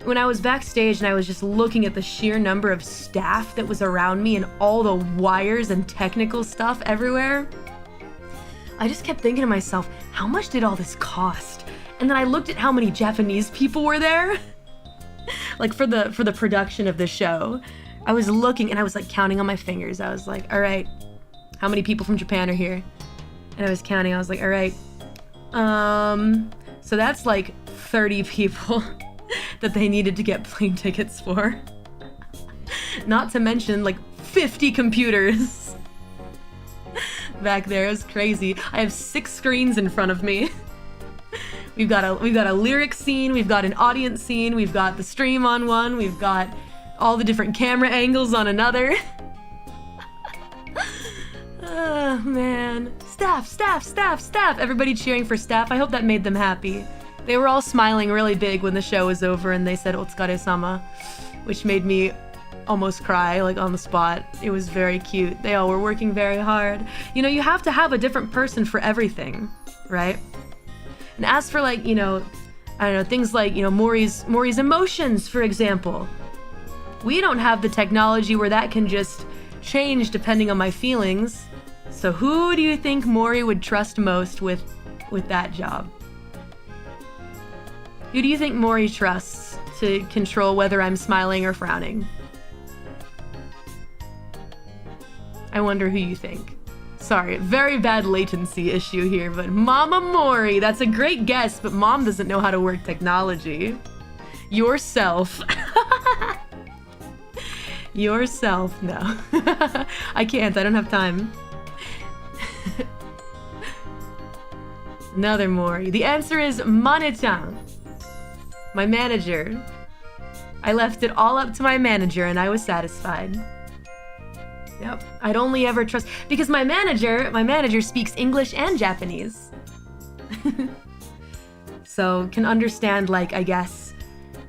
When I was backstage and I was just looking at the sheer number of staff that was around me and all the wires and technical stuff everywhere, I just kept thinking to myself, how much did all this cost? And then I looked at how many Japanese people were there, like for the production of the show. I was looking and I was like counting on my fingers. I was like, all right, how many people from Japan are here? And I was counting. I was like, all right, so that's like 30 people that they needed to get plane tickets for. Not to mention like 50 computers back there. It was crazy. I have 6 screens in front of me. We've got a lyric scene, we've got an audience scene, we've got the stream on one, we've got all the different camera angles on another. Oh man. Staff. Everybody cheering for staff. I hope that made them happy. They were all smiling really big when the show was over and they said "Otsukare-sama," which made me almost cry, like on the spot. It was very cute. They all were working very hard. You know, you have to have a different person for everything, right? And as for like, you know, I don't know, things like, you know, Mori's emotions, for example. We don't have the technology where that can just change depending on my feelings. So who do you think Mori would trust most with that job? Who do you think Mori trusts to control whether I'm smiling or frowning? I wonder who you think. Sorry, very bad latency issue here, but Mama Mori, that's a great guess, but Mom doesn't know how to work technology. Yourself. Yourself, no. I can't, I don't have time. Another Mori. The answer is Mane-chan, my manager. I left it all up to my manager and I was satisfied. Yep, I'd only ever trust, because my manager speaks English and Japanese. So can understand, like, I guess,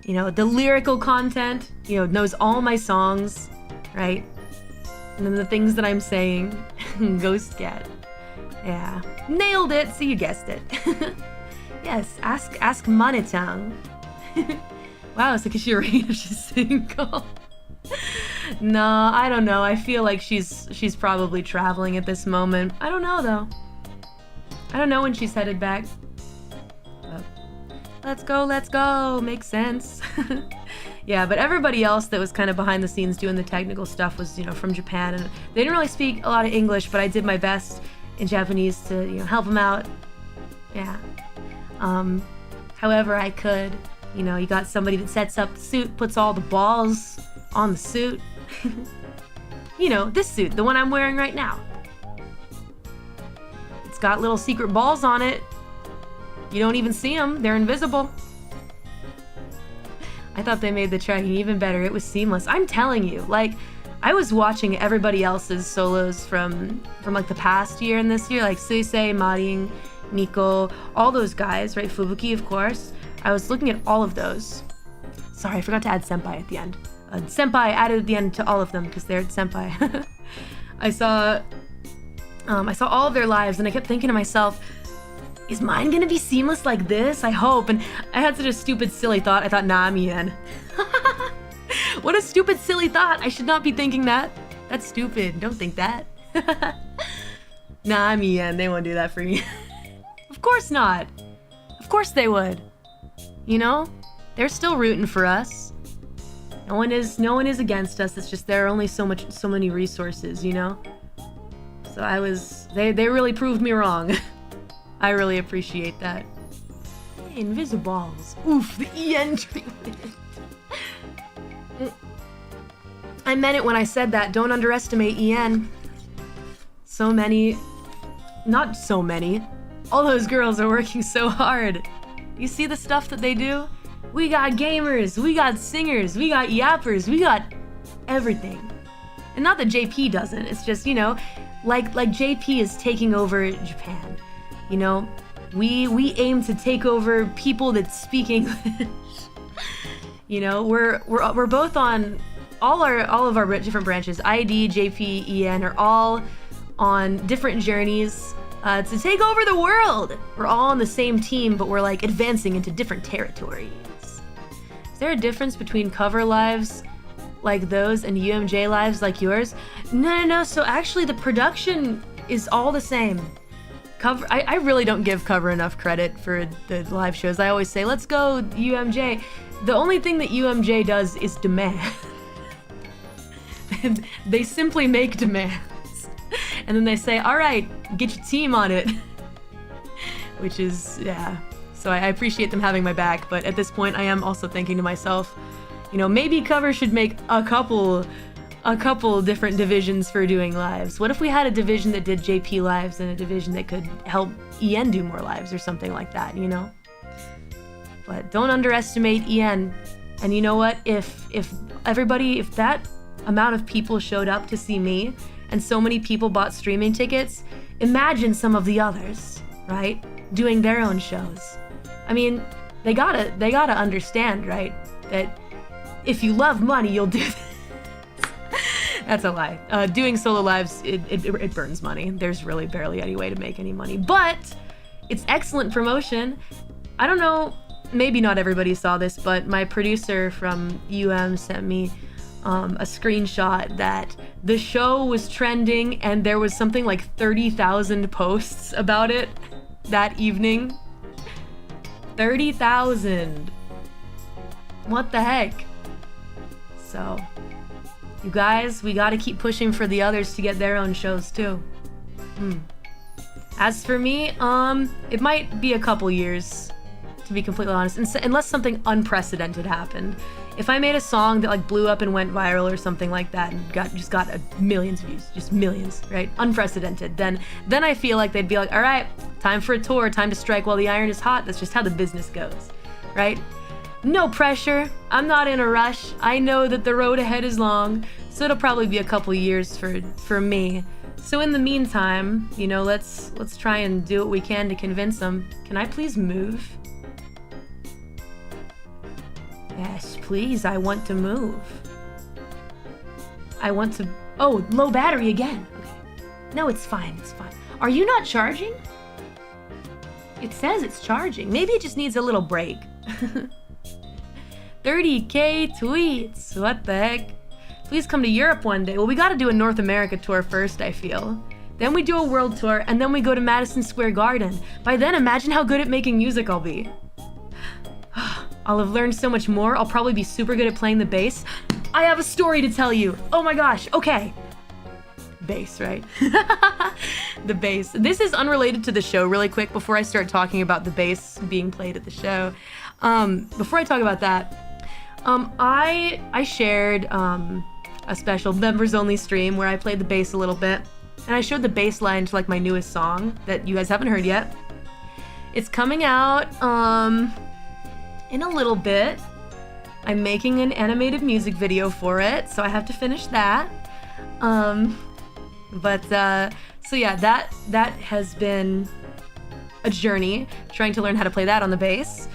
you know, the lyrical content, you know, knows all my songs, right? And then the things that I'm saying, Ghost Cat. Yeah, nailed it, so you guessed it. Yes, ask Mane-chan. Wow, it's like, is she right if she's single? No, I don't know. I feel like she's probably traveling at this moment. I don't know though. I don't know when she's headed back. But let's go. Makes sense. Yeah, but everybody else that was kind of behind the scenes doing the technical stuff was, you know, from Japan, and they didn't really speak a lot of English, but I did my best in Japanese to, you know, help them out. Yeah. However I could. You know, you got somebody that sets up the suit, puts all the balls on the suit. You know, this suit, the one I'm wearing right now. It's got little secret balls on it. You don't even see them, they're invisible. I thought they made the tracking even better. It was seamless. I'm telling you, like, I was watching everybody else's solos from like the past year and this year, like Suisei, Marin, Nico, all those guys, right? Fubuki, of course. I was looking at all of those. Sorry, I forgot to add senpai at the end. Senpai added at the end to all of them because they're senpai. I saw all of their lives, and I kept thinking to myself, is mine gonna be seamless like this? I hope. And I had such a stupid, silly thought. I thought, nah, I'm Yen. What a stupid, silly thought. I should not be thinking that. That's stupid. Don't think that. Nah, I'm Yen. They won't do that for me. Of course not. Of course they would. You know? They're still rooting for us. No one is against us. It's just there are only so many resources, you know? So they really proved me wrong. I really appreciate that. Hey, Invisibles. Oof, the EN treatment. I meant it when I said that. Don't underestimate EN. Not so many. All those girls are working so hard. You see the stuff that they do? We got gamers, we got singers, we got yappers, we got everything. And not that JP doesn't, it's just, you know, like JP is taking over Japan. You know, we aim to take over people that speak English. You know, we're both on all of our different branches. ID, JP, EN are all on different journeys to take over the world. We're all on the same team, but we're like advancing into different territories. Is there a difference between cover lives like those and UMJ lives like yours? No. So actually the production is all the same. I really don't give cover enough credit for the live shows. I always say, let's go UMJ. The only thing that UMJ does is demand. And they simply make demands. And then they say, all right, get your team on it. Which is, yeah. So I appreciate them having my back, but at this point I am also thinking to myself, you know, maybe cover should make a couple different divisions for doing lives. What if we had a division that did JP lives and a division that could help EN do more lives or something like that, you know? But don't underestimate EN. And you know what? If that amount of people showed up to see me and so many people bought streaming tickets, imagine some of the others, right? Doing their own shows. I mean, they gotta understand, right? That if you love money, you'll do this. That's a lie. Doing solo lives, it burns money. There's really barely any way to make any money, but it's excellent promotion. I don't know, maybe not everybody saw this, but my producer from UM sent me a screenshot that the show was trending and there was something like 30,000 posts about it that evening. 30,000. What the heck? So, you guys, we gotta keep pushing for the others to get their own shows too. As for me, it might be a couple years, to be completely honest, unless something unprecedented happened. If I made a song that like blew up and went viral or something like that and got millions of views, just millions, right? Unprecedented, then I feel like they'd be like, all right, time for a tour, time to strike while the iron is hot. That's just how the business goes, right? No pressure. I'm not in a rush. I know that the road ahead is long, so it'll probably be a couple years for me. So in the meantime, you know, let's try and do what we can to convince them. Can I please move? Yes, please. I want to move. I want to. Oh, low battery again. Okay. No, it's fine. It's fine. Are you not charging? It says it's charging. Maybe it just needs a little break. 30K tweets. What the heck? Please come to Europe one day. Well, we gotta do a North America tour first, I feel. Then we do a world tour, and then we go to Madison Square Garden. By then, imagine how good at making music I'll be. I'll have learned so much more. I'll probably be super good at playing the bass. I have a story to tell you. Oh my gosh, okay. Bass, right? The bass. This is unrelated to the show really quick before I start talking about the bass being played at the show. Before I talk about that, I shared a special members only stream where I played the bass a little bit, and I showed the bass line to like my newest song that you guys haven't heard yet. It's coming out in a little bit. I'm making an animated music video for it, so I have to finish that. So yeah, that has been a journey trying to learn how to play that on the bass.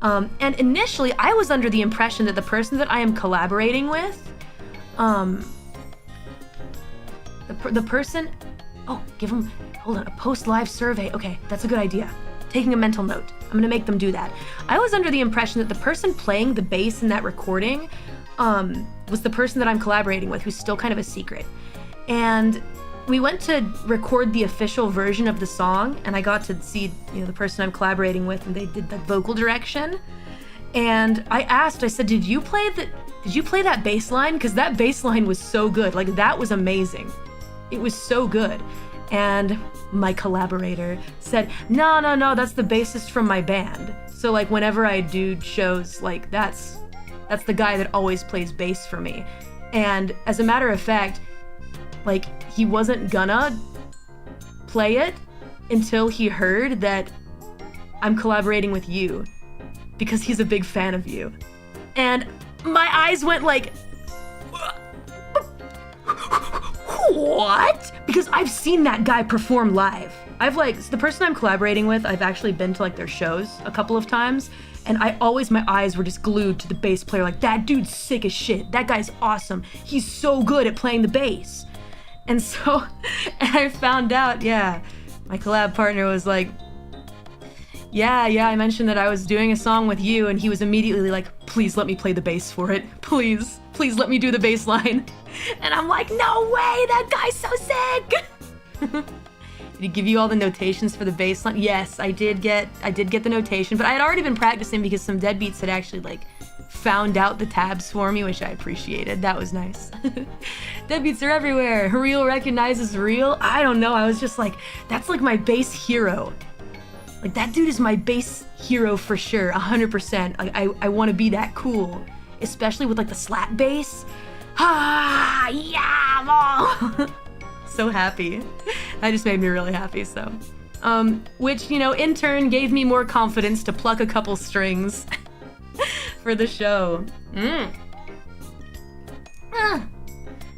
And initially, I was under the impression that the person that I am collaborating with, the person, hold on, a post-live survey. Okay, that's a good idea. Taking a mental note. I'm gonna make them do that. I was under the impression that the person playing the bass in that recording was the person that I'm collaborating with, who's still kind of a secret. And we went to record the official version of the song, and I got to see, the person I'm collaborating with, and they did the vocal direction. And I said, did you play that bass line? Because that bass line was so good. Like, that was amazing. It was so good. And my collaborator said, no, that's the bassist from my band. So like whenever I do shows, like that's the guy that always plays bass for me. And as a matter of fact, like he wasn't gonna play it until he heard that I'm collaborating with you because he's a big fan of you. And my eyes went like, what? Because I've seen that guy perform live. The person I'm collaborating with, I've actually been to like their shows a couple of times, and my eyes were just glued to the bass player. Like, that dude's sick as shit. That guy's awesome. He's so good at playing the bass. And so, I found out, my collab partner was like, yeah, I mentioned that I was doing a song with you, and he was immediately like, please let me play the bass for it. Please let me do the bass line. And I'm like, no way, that guy's so sick. Did he give you all the notations for the bass line? Yes, I did get the notation, but I had already been practicing because some deadbeats had actually like found out the tabs for me, which I appreciated. That was nice. Deadbeats are everywhere. Real recognizes real. I don't know. I was just like, that's like my bass hero. Like, that dude is my bass hero for sure, 100%. I want to be that cool, especially with like the slap bass. Ah, yeah, I'm all so happy. That just made me really happy. So, which in turn gave me more confidence to pluck a couple strings for the show.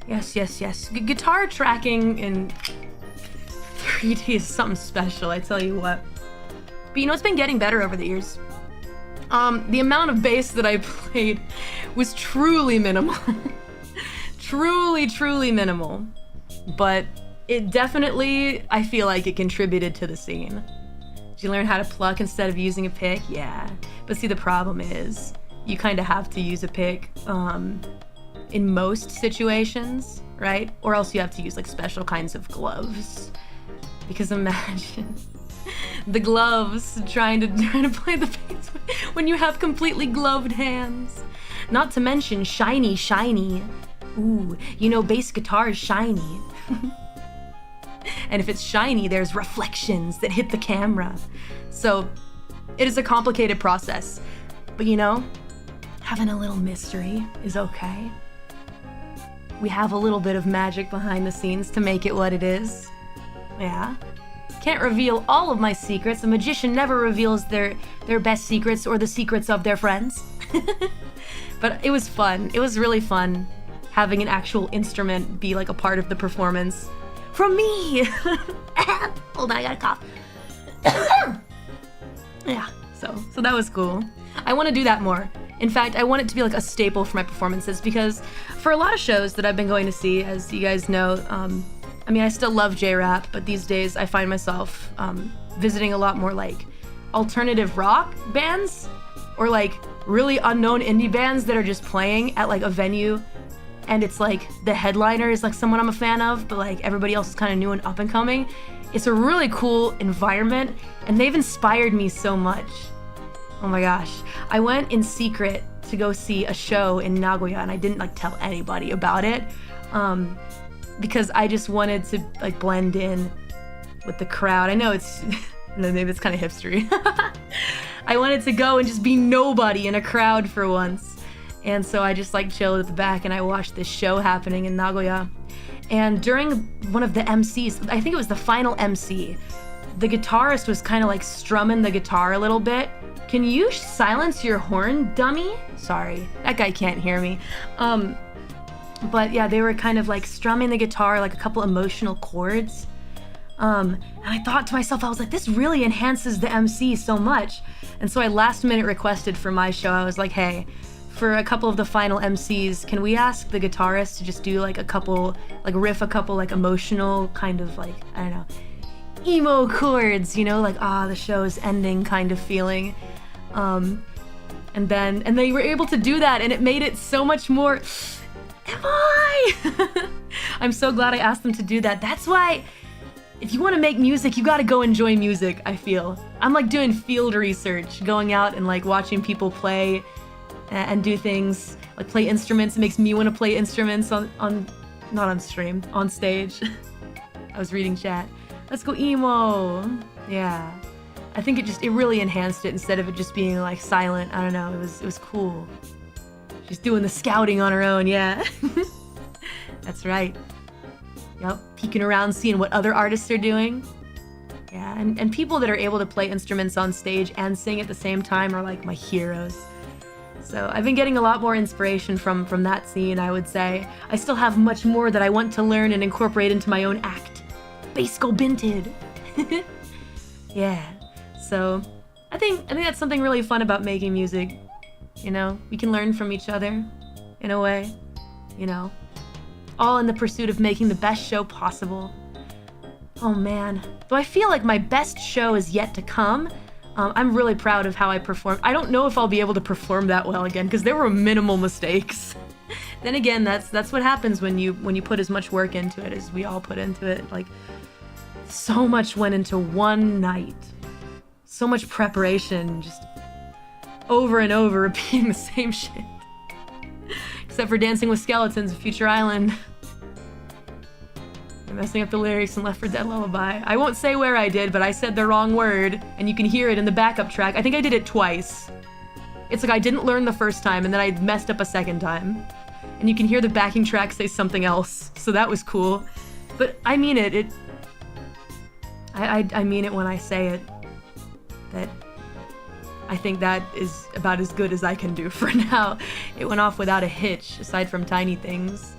Yes. Guitar tracking in 3D is something special, I tell you what. But it's been getting better over the years. The amount of bass that I played was truly minimal. truly minimal. But it definitely, I feel like it contributed to the scene. Did you learn how to pluck instead of using a pick? Yeah. But see, the problem is, you kind of have to use a pick in most situations, right? Or else you have to use like special kinds of gloves. Because imagine the gloves trying to play the bass when you have completely gloved hands. Not to mention shiny. Ooh, bass guitar is shiny. And if it's shiny, there's reflections that hit the camera. So it is a complicated process. But having a little mystery is okay. We have a little bit of magic behind the scenes to make it what it is. Yeah. Can't reveal all of my secrets. A magician never reveals their best secrets or the secrets of their friends. But it was fun. It was really fun having an actual instrument be like a part of the performance. From me! Hold on, I gotta cough. Yeah, so that was cool. I want to do that more. In fact, I want it to be like a staple for my performances, because for a lot of shows that I've been going to see, as you guys know, I still love J-rap, but these days I find myself visiting a lot more like alternative rock bands or like really unknown indie bands that are just playing at like a venue, and it's like the headliner is like someone I'm a fan of, but like everybody else is kind of new and up and coming. It's a really cool environment, and they've inspired me so much. Oh my gosh. I went in secret to go see a show in Nagoya, and I didn't like tell anybody about it. Because I just wanted to like blend in with the crowd. I know it's maybe it's kind of hipstery. I wanted to go and just be nobody in a crowd for once. And so I just like chilled at the back, and I watched this show happening in Nagoya. And during one of the MCs, I think it was the final MC, the guitarist was kind of like strumming the guitar a little bit. Can you silence your horn, dummy? Sorry, that guy can't hear me. But yeah, they were kind of like strumming the guitar, like a couple emotional chords. And I thought to myself, I was like, this really enhances the MC so much. And so I last minute requested for my show, I was like, hey, for a couple of the final MCs, can we ask the guitarist to just do like a couple, like riff a couple like emotional kind of like, I don't know, emo chords, you know, like, the show is ending kind of feeling. And they were able to do that, and it made it so much more, am I? I'm so glad I asked them to do that. That's why, if you want to make music, you gotta go enjoy music, I feel. I'm like doing field research, going out and like watching people play and do things, like play instruments. It makes me want to play instruments not on stream, on stage. I was reading chat. Let's go emo. Yeah. I think it really enhanced it instead of it just being like silent. I don't know, it was cool. She's doing the scouting on her own, yeah. That's right. Yep, peeking around, seeing what other artists are doing. Yeah, and people that are able to play instruments on stage and sing at the same time are like my heroes. So I've been getting a lot more inspiration from that scene, I would say. I still have much more that I want to learn and incorporate into my own act. Basko Binted. Yeah, so I think that's something really fun about making music. You know, we can learn from each other, in a way, you know. All in the pursuit of making the best show possible. Oh man, though I feel like my best show is yet to come. I'm really proud of how I performed. I don't know if I'll be able to perform that well again, because there were minimal mistakes. Then again, that's what happens when you put as much work into it as we all put into it. Like, so much went into one night. So much preparation, just over and over repeating the same shit. Except for Dancing with Skeletons, Future Island. I'm messing up the lyrics in Left 4 Dead Lullaby. I won't say where I did, but I said the wrong word, and you can hear it in the backup track. I think I did it twice. It's like I didn't learn the first time, and then I messed up a second time. And you can hear the backing track say something else, so that was cool. But I mean it. I mean it when I say it. That I think that is about as good as I can do for now. It went off without a hitch, aside from tiny things.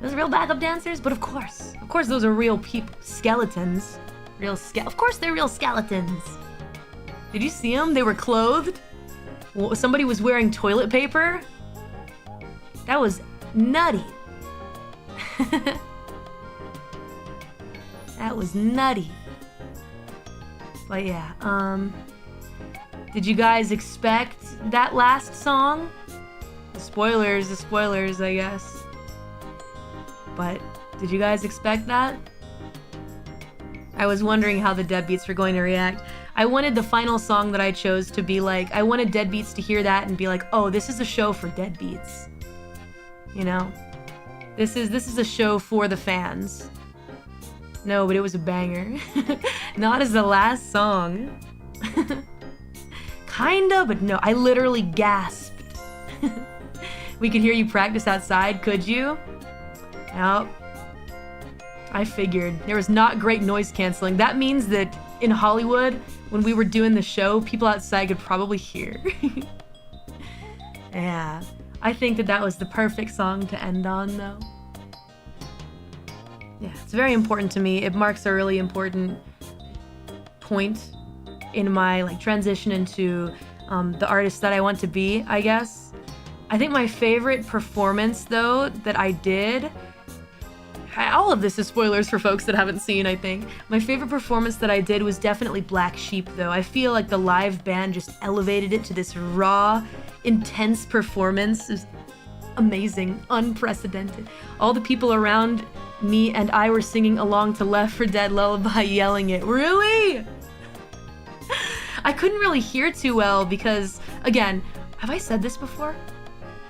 Those real backup dancers? But of course those are real people. Skeletons. Of course they're real skeletons. Did you see them? They were clothed. Somebody was wearing toilet paper. That was nutty. That was nutty. But yeah, did you guys expect that last song? The spoilers, I guess. But did you guys expect that? I was wondering how the Deadbeats were going to react. I wanted the final song that I chose to be like, I wanted Deadbeats to hear that and be like, oh, this is a show for Deadbeats. You know? This is a show for the fans. No, but it was a banger. Not as the last song. Kinda, but no, I literally gasped. We could hear you practice outside, could you? Nope. I figured. There was not great noise canceling. That means that in Hollywood, when we were doing the show, people outside could probably hear. Yeah. I think that was the perfect song to end on, though. Yeah, it's very important to me. It marks a really important point in my like transition into the artist that I want to be, I guess. I think my favorite performance, though, that I did... All of this is spoilers for folks that haven't seen, I think. My favorite performance that I did was definitely Black Sheep, though. I feel like the live band just elevated it to this raw, intense performance. It was amazing, unprecedented. All the people around me and I were singing along to Left 4 Dead Lullaby, yelling it, Rui! I couldn't really hear too well because, again, have I said this before?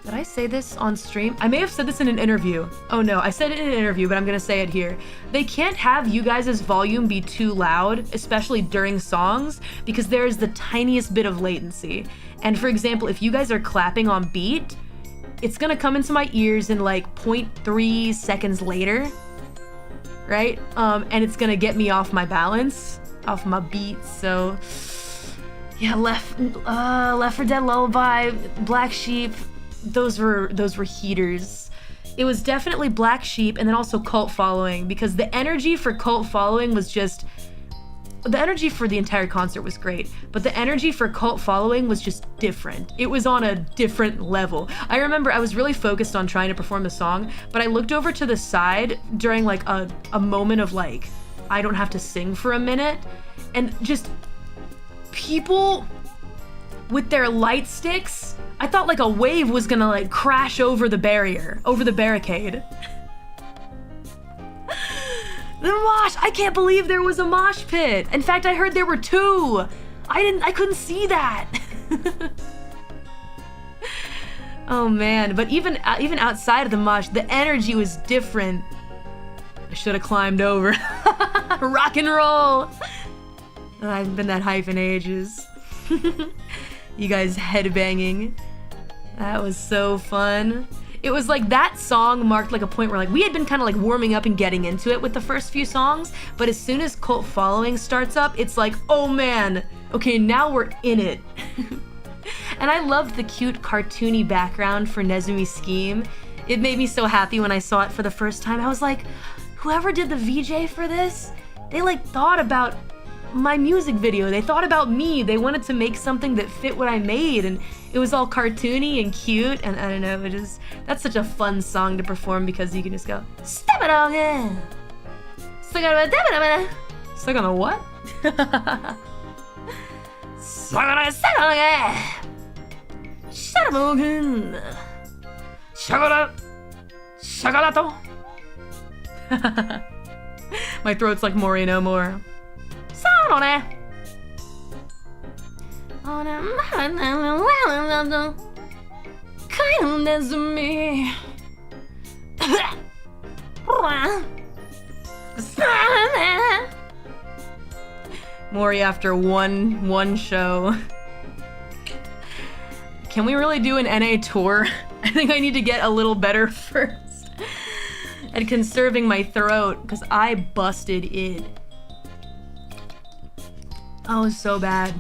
Did I say this on stream? I may have said this in an interview. Oh no, I said it in an interview, but I'm gonna say it here. They can't have you guys' volume be too loud, especially during songs, because there's the tiniest bit of latency. And for example, if you guys are clapping on beat, it's gonna come into my ears in like 0.3 seconds later, right? And it's gonna get me off my balance, off my beat, so... Yeah, Left 4 Dead Lullaby, Black Sheep, those were heaters. it was definitely Black Sheep and then also Cult Following, because the energy for Cult Following was just, the energy for the entire concert was great, but the energy for Cult Following was just different. It was on a different level. I remember I was really focused on trying to perform the song, but I looked over to the side during like a moment of like, I don't have to sing for a minute, and just people with their light sticks, I thought like a wave was gonna like crash over the barrier, over the barricade. The mosh, I can't believe there was a mosh pit. In fact, I heard there were two. I couldn't see that. Oh man, but even outside of the mosh, the energy was different. I should have climbed over. Rock and roll. I haven't been that hype in ages. You guys headbanging. That was so fun. It was like that song marked like a point where like we had been kind of like warming up and getting into it with the first few songs, but as soon as Cult Following starts up, it's like, oh man, okay, now we're in it. And I loved the cute cartoony background for Nezumi's Scheme. It made me so happy when I saw it for the first time. I was like, whoever did the VJ for this, they like thought about my music video. They thought about me. They wanted to make something that fit what I made, and it was all cartoony and cute, and I don't know, that's such a fun song to perform because you can just go, step it on in. Stuck on a what? My throat's like Mori no more. Mori after one show. Can we really do an NA tour? I think I need to get a little better first at conserving my throat, because I busted it. Oh, it was so bad.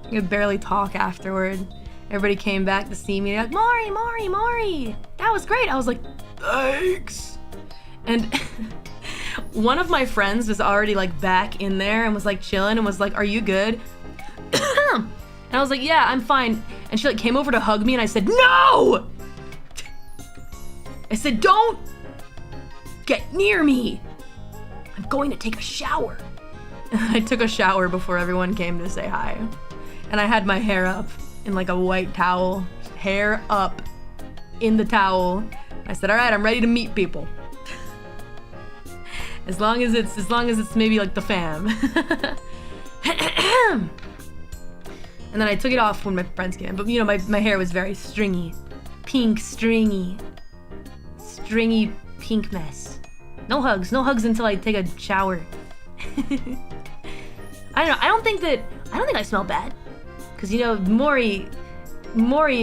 I could barely talk afterward. Everybody came back to see me. They're like, Mori, that was great. I was like, thanks. And one of my friends was already like back in there and was like chilling and was like, are you good? And I was like, yeah, I'm fine. And she like came over to hug me and I said, no! I said, don't get near me. I'm going to take a shower. I took a shower before everyone came to say hi. And I had my hair up in like a white towel. Hair up in the towel. I said, all right, I'm ready to meet people. As long as it's maybe like the fam. And then I took it off when my friends came in. But you know, my hair was very stringy. Pink, stringy pink mess. No hugs until I take a shower. I don't know, I don't think I smell bad. Cause you know, Mori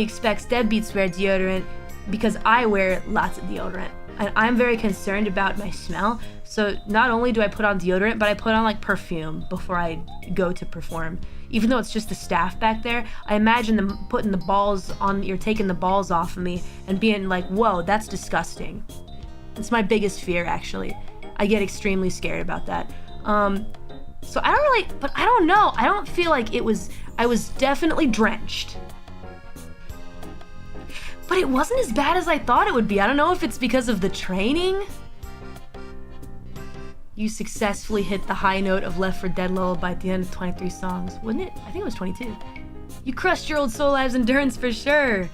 expects deadbeats wear deodorant because I wear lots of deodorant. And I'm very concerned about my smell. So not only do I put on deodorant, but I put on like perfume before I go to perform. Even though it's just the staff back there, I imagine them putting the balls on, you're taking the balls off of me and being like, whoa, that's disgusting. It's my biggest fear, actually. I get extremely scared about that. So I don't really, but I don't know. I don't feel like I was definitely drenched. But it wasn't as bad as I thought it would be. I don't know if it's because of the training. You successfully hit the high note of Left 4 Dead Lullaby at the end of 23 songs, wasn't it? I think it was 22. You crushed your old Soul Live's endurance for sure.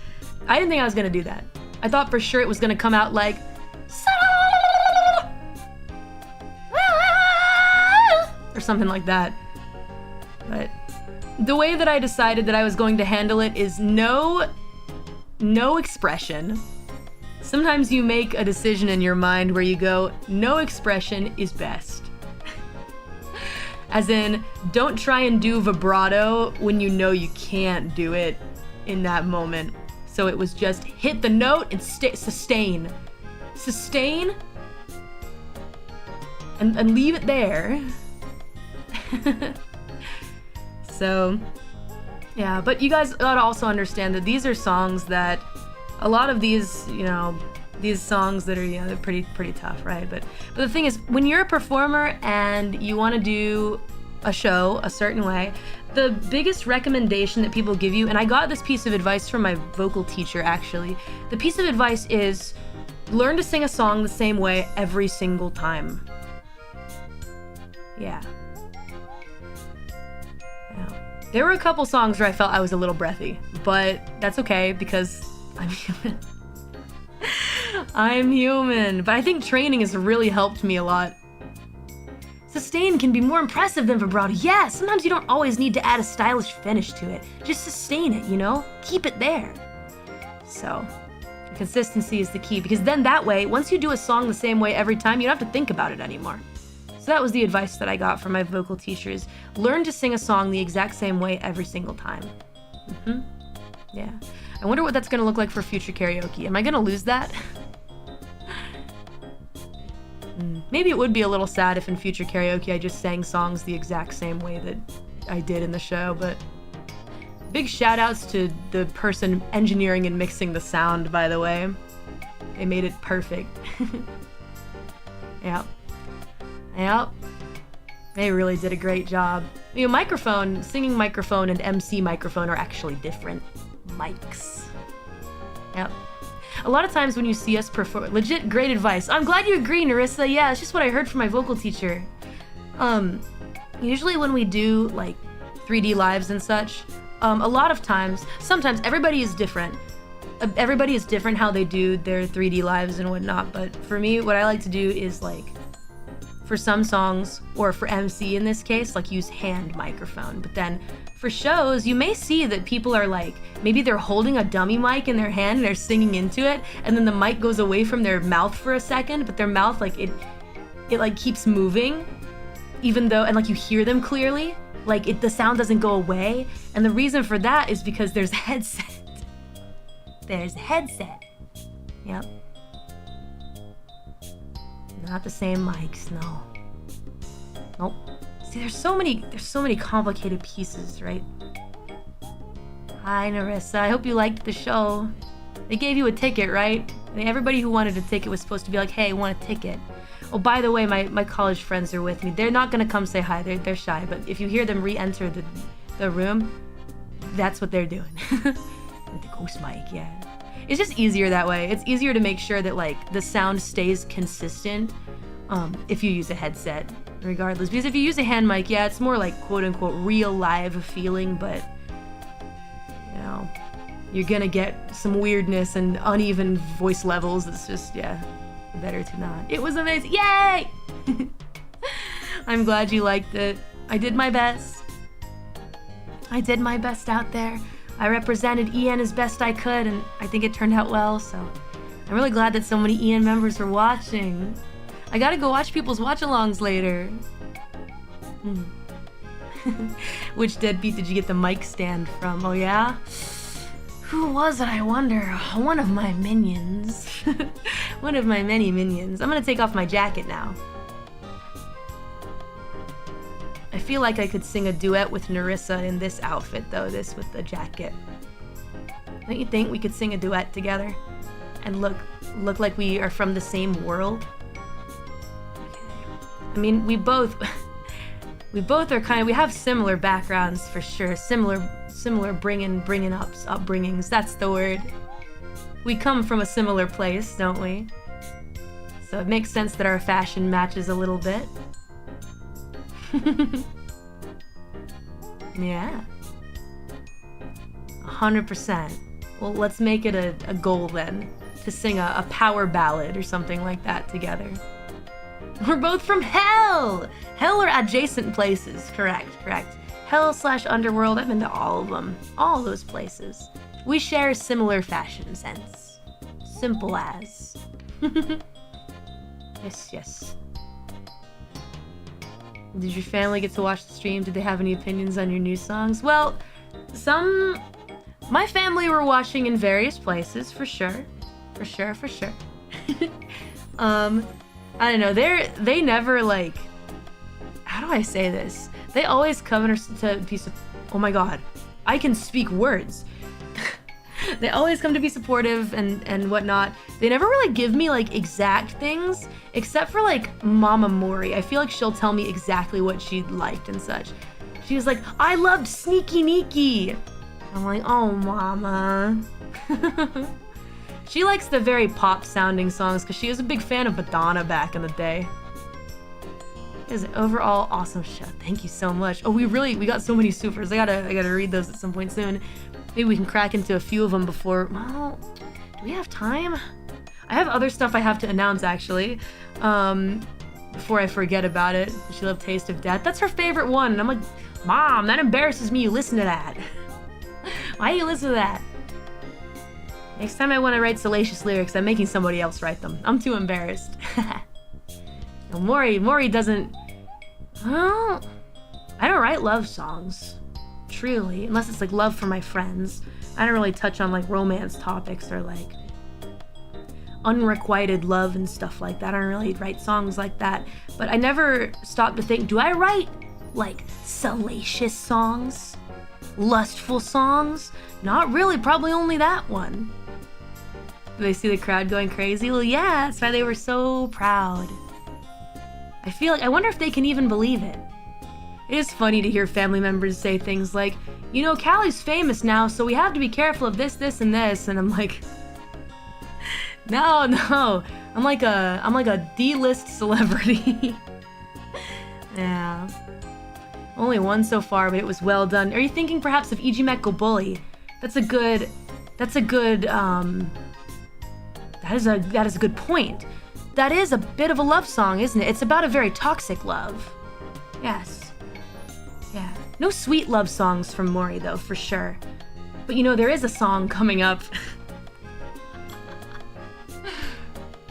I didn't think I was gonna do that. I thought for sure it was gonna come out like, or something like that. But the way that I decided that I was going to handle it is no expression. Sometimes you make a decision in your mind where you go, no expression is best. As in, don't try and do vibrato when you know you can't do it in that moment. So it was just hit the note and sustain. Sustain and leave it there. So, yeah, but you guys gotta also understand that these are songs that a lot of these, you know, these songs that are, you know, they're pretty tough, right? But the thing is, when you're a performer and you want to do a show a certain way, the biggest recommendation that people give you, and I got this piece of advice from my vocal teacher actually, the piece of advice is learn to sing a song the same way every single time. Yeah. There were a couple songs where I felt I was a little breathy, but that's okay because I'm human. I'm human, but I think training has really helped me a lot. Sustain can be more impressive than vibrato. Yeah, sometimes you don't always need to add a stylish finish to it. Just sustain it, you know? Keep it there. So, consistency is the key, because then that way, once you do a song the same way every time, you don't have to think about it anymore. So that was the advice that I got from my vocal teachers. Learn to sing a song the exact same way every single time. Yeah. I wonder what that's gonna look like for future karaoke. Am I gonna lose that? Maybe it would be a little sad if in future karaoke I just sang songs the exact same way that I did in the show, but big shout outs to the person engineering and mixing the sound, by the way. They made it perfect. Yep. They really did a great job. You know, microphone, singing microphone and MC microphone are actually different mics. Yep. A lot of times when you see us perform, legit great advice. I'm glad you agree, Narissa. Yeah, it's just what I heard from my vocal teacher. Usually when we do like 3D lives and such, a lot of times, sometimes everybody is different. Everybody is different how they do their 3D lives and whatnot, but for me, what I like to do is like, for some songs, or for MC in this case, like use hand microphone. But then for shows, you may see that people are like, maybe they're holding a dummy mic in their hand and they're singing into it, and then the mic goes away from their mouth for a second, but their mouth, like it like keeps moving, even though, and like you hear them clearly, like the sound doesn't go away. And the reason for that is because there's a headset. There's a headset. Yep. Not the same mics, no. Nope. See, there's so many complicated pieces, right? Hi, Narissa. I hope you liked the show. They gave you a ticket, right? I mean, everybody who wanted a ticket was supposed to be like, hey, I want a ticket. Oh, by the way, my college friends are with me. They're not gonna come say hi. They're shy. But if you hear them re-enter the room, that's what they're doing. The ghost mic, yeah. It's just easier that way. It's easier to make sure that like the sound stays consistent if you use a headset, regardless. Because if you use a hand mic, yeah, it's more like quote unquote real live feeling, but you know, you're gonna get some weirdness and uneven voice levels. It's just, yeah, better to not. It was amazing. Yay! I'm glad you liked it. I did my best. I did my best out there. I represented EN as best I could, and I think it turned out well, so I'm really glad that so many EN members are watching. I gotta go watch people's watch-alongs later. Which deadbeat did you get the mic stand from? Oh yeah? Who was it, I wonder? One of my minions. One of my many minions. I'm gonna take off my jacket now. I feel like I could sing a duet with Narissa in this outfit, though, this with the jacket. Don't you think we could sing a duet together? And look like we are from the same world? Okay. I mean, we both are kind of, we have similar backgrounds for sure. Similar upbringings, that's the word. We come from a similar place, don't we? So it makes sense that our fashion matches a little bit. Yeah. 100%. Well, let's make it a goal then, to sing a power ballad or something like that together. We're both from hell! Hell or adjacent places, correct. Hell/underworld, I've been to all of them. All those places. We share a similar fashion sense. Simple as. Yes. Did your family get to watch the stream? Did they have any opinions on your new songs? Well, my family were watching in various places, for sure. I don't know, they never like, how do I say this? They always come to a piece of, oh my god, I can speak words. They always come to be supportive and whatnot. They never really give me like exact things, except for like Mama Mori. I feel like she'll tell me exactly what she liked and such. She was like, I loved Sneaky Neaky. I'm like, oh, Mama. She likes the very pop sounding songs because she was a big fan of Madonna back in the day. It was an overall awesome show. Thank you so much. Oh, we got so many supers. I gotta read those at some point soon. Maybe we can crack into a few of them before, well, do we have time? I have other stuff I have to announce actually, before I forget about it. She loved Taste of Death. That's her favorite one. And I'm like, Mom, that embarrasses me. You listen to that. Why do you listen to that? Next time I want to write salacious lyrics, I'm making somebody else write them. I'm too embarrassed. No, Mori doesn't... Well, I don't write love songs. Truly. Unless it's like love for my friends. I don't really touch on like romance topics or like unrequited love and stuff like that. I don't really write songs like that. But I never stop to think, do I write like salacious songs? Lustful songs? Not really, probably only that one. Do they see the crowd going crazy? Well, yeah, that's why they were so proud. I feel like, I wonder if they can even believe it. It is funny to hear family members say things like, you know, Callie's famous now, so we have to be careful of this, this, and this. And I'm like, no. I'm like a D-list celebrity. Yeah. Only one so far, but it was well done. Are you thinking perhaps of Ijimek Bully? That is a good point. That is a bit of a love song, isn't it? It's about a very toxic love. Yes. Yeah. No sweet love songs from Mori, though, for sure. But you know, there is a song coming up.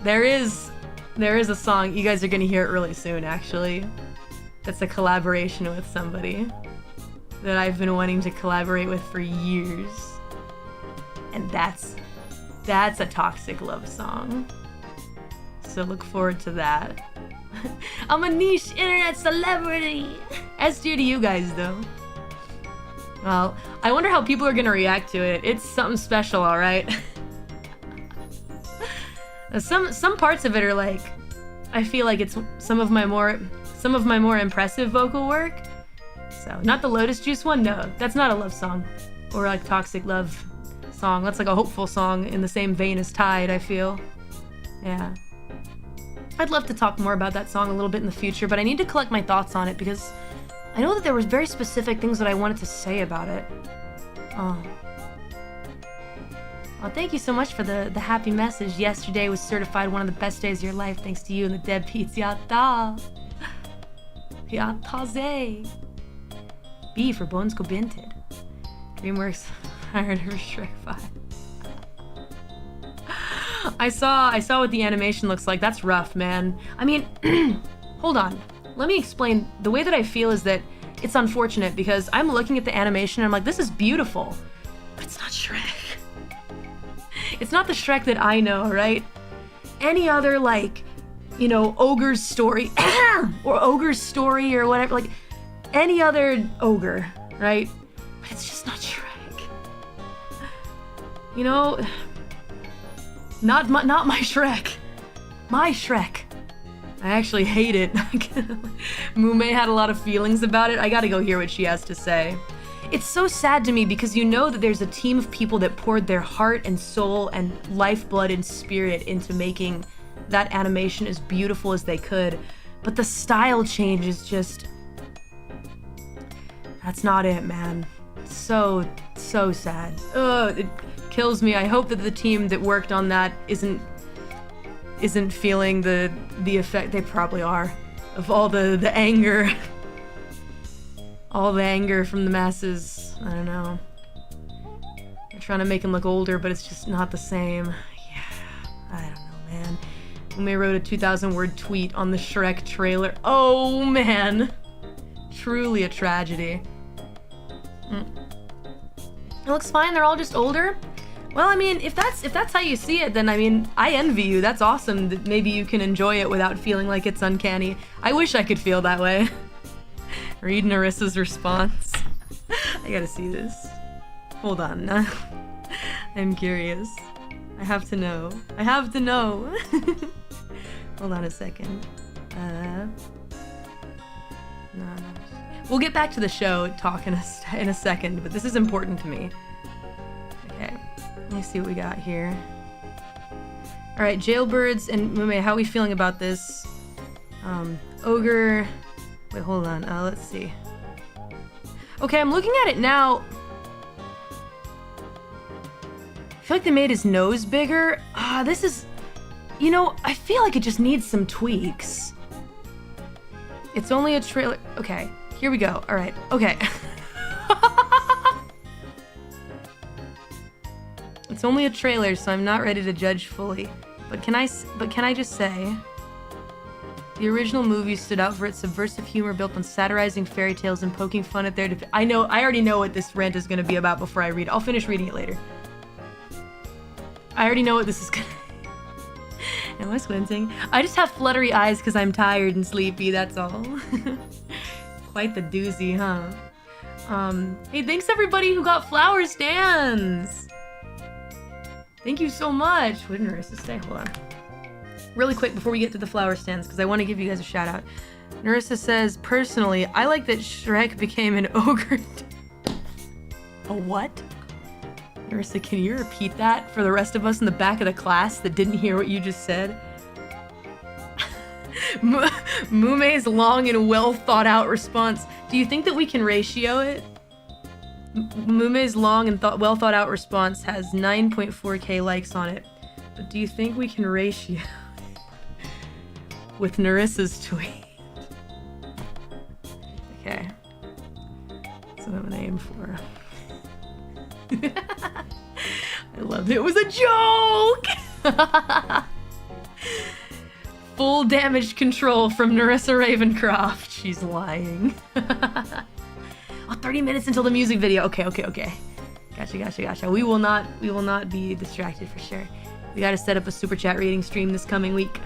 There is a song, you guys are gonna hear it really soon, actually. That's a collaboration with somebody that I've been wanting to collaborate with for years. And that's a toxic love song. So look forward to that. I'm a niche internet celebrity. As dear to you guys, though. Well, I wonder how people are gonna react to it. It's something special, all right? Some parts of it are like, I feel like it's some of my more impressive vocal work. So, not the Lotus Juice one, no. That's not a love song. Or like toxic love song. That's like a hopeful song in the same vein as Tide, I feel. Yeah. I'd love to talk more about that song a little bit in the future, but I need to collect my thoughts on it because I know that there was very specific things that I wanted to say about it. Oh. Well, thank you so much for the happy message. Yesterday was certified one of the best days of your life thanks to you and the Dead Pete's. Yatta! Yatta-ze! B for Bones Go Binted. DreamWorks hired her Shrek 5. I saw what the animation looks like. That's rough, man. I mean, hold on. Let me explain. The way that I feel is that it's unfortunate because I'm looking at the animation and I'm like, this is beautiful. But it's not Shrek. It's not the Shrek that I know, right? Any other, like, you know, Ogre's Story, or Ogre's Story or whatever, like, any other ogre, right? But it's just not Shrek. You know, not my Shrek. My Shrek. I actually hate it. Mume had a lot of feelings about it. I gotta go hear what she has to say. It's so sad to me because you know that there's a team of people that poured their heart and soul and lifeblood and spirit into making that animation as beautiful as they could. But the style change is just... That's not it, man. So sad. Ugh, it kills me. I hope that the team that worked on that isn't feeling the effect, they probably are, of all the anger. All the anger from the masses. I don't know. They're trying to make him look older, but it's just not the same. Yeah, I don't know, man. Ume wrote a 2,000-word tweet on the Shrek trailer. Oh, man. Truly a tragedy. It looks fine, they're all just older. Well, I mean, if that's how you see it, then I mean, I envy you. That's awesome that maybe you can enjoy it without feeling like it's uncanny. I wish I could feel that way. Read Narissa's response. I gotta see this. Hold on. I'm curious. I have to know. I have to know. Hold on a second. No. We'll get back to the show talk in a second, but this is important to me. Okay, let me see what we got here. All right, Jailbirds and Mume, how are we feeling about this? Ogre. Wait, hold on. Let's see. Okay, I'm looking at it now. I feel like they made his nose bigger. This is... You know, I feel like it just needs some tweaks. It's only a trailer... Okay, here we go. All right, okay. It's only a trailer, so I'm not ready to judge fully. But can I just say... The original movie stood out for its subversive humor built on satirizing fairy tales and poking fun at their... I already know what this rant is going to be about before I read it. I'll finish reading it later. I already know what this is going to... Am I squinting? I just have fluttery eyes because I'm tired and sleepy, that's all. Quite the doozy, huh? Hey, thanks everybody who got flower stands! Thank you so much! What did Narissa say? Hold on. Really quick before we get to the flower stands, because I want to give you guys a shout out. Narissa says, personally, I like that Shrek became an ogre. A what? Narissa, can you repeat that for the rest of us in the back of the class that didn't hear what you just said? Mume's long and well thought out response. Do you think that we can ratio it? Mume's long and well thought out response has 9.4k likes on it. But do you think we can ratio with Narissa's tweet? Okay. That's what I'm gonna aim for. I love it. It was a joke! Full damage control from Narissa Ravencroft. She's lying. 30 minutes until the music video. Okay. Gotcha. We will not be distracted for sure. We gotta set up a super chat reading stream this coming week.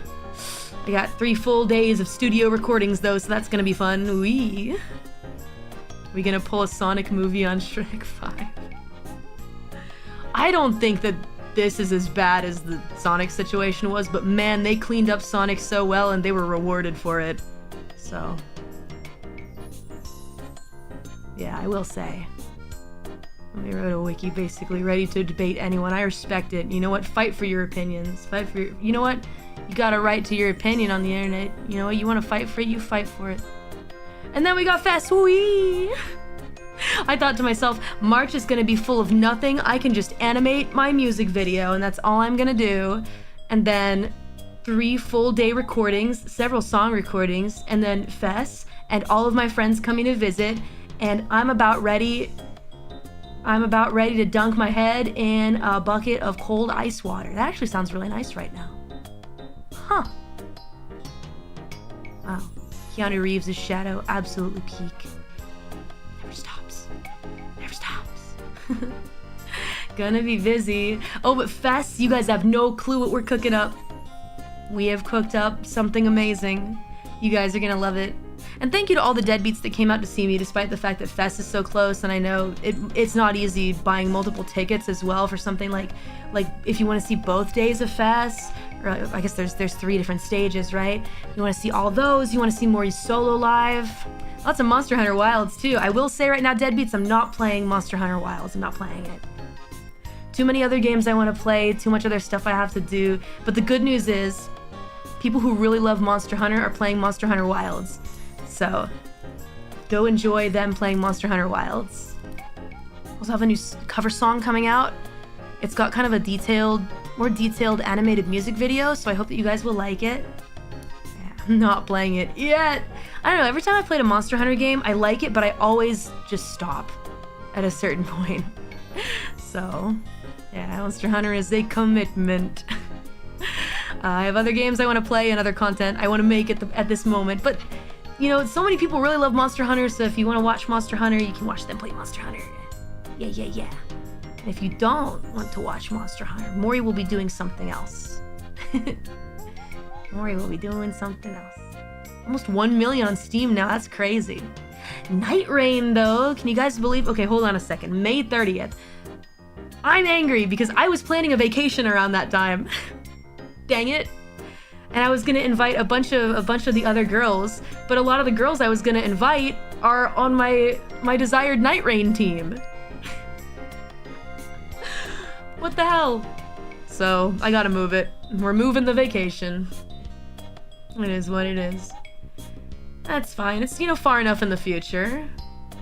I got 3 full days of studio recordings though, so that's gonna be fun. We gonna pull a Sonic movie on Shrek 5. I don't think that this is as bad as the Sonic situation was, but man, they cleaned up Sonic so well and they were rewarded for it. So, yeah, I will say. We wrote a wiki basically ready to debate anyone. I respect it. You know what? Fight for your opinions. You know what? You got a right to your opinion on the internet. You know what? You want to fight for it, you fight for it. And then we got Fast Wee! I thought to myself, March is gonna be full of nothing. I can just animate my music video and that's all I'm gonna do. And then 3 full day recordings, several song recordings, and then Fest, and all of my friends coming to visit. And I'm about ready to dunk my head in a bucket of cold ice water. That actually sounds really nice right now. Huh. Wow. Keanu Reeves' shadow, absolutely peak. Never stops. Gonna be busy. Oh, but Fest, you guys have no clue what we're cooking up. We have cooked up something amazing. You guys are gonna love it. And thank you to all the deadbeats that came out to see me, despite the fact that Fest is so close, and I know it's not easy buying multiple tickets as well for something like if you want to see both days of Fest, or I guess there's 3 different stages, right? You want to see all those, you want to see Mori's solo live, lots of Monster Hunter Wilds too. I will say right now, deadbeats, I'm not playing Monster Hunter Wilds, I'm not playing it. Too many other games I want to play, too much other stuff I have to do, but the good news is, people who really love Monster Hunter are playing Monster Hunter Wilds. So, go enjoy them playing Monster Hunter Wilds. Also have a new cover song coming out. It's got kind of a more detailed animated music video, so I hope that you guys will like it. Yeah, I'm not playing it yet. I don't know, every time I played a Monster Hunter game, I like it, but I always just stop at a certain point. So, yeah, Monster Hunter is a commitment. I have other games I want to play and other content I want to make at this moment, but you know, so many people really love Monster Hunter, so if you want to watch Monster Hunter, you can watch them play Monster Hunter. Yeah. And if you don't want to watch Monster Hunter, Mori will be doing something else. Mori will be doing something else. Almost 1 million on Steam now, that's crazy. Night Rain, though, can you guys believe? Okay, hold on a second. May 30th. I'm angry because I was planning a vacation around that time. Dang it. And I was gonna invite a bunch of the other girls, but a lot of the girls I was gonna invite are on my desired Night Rain team. What the hell? So I gotta move it. We're moving the vacation. It is what it is. That's fine. It's, you know, far enough in the future,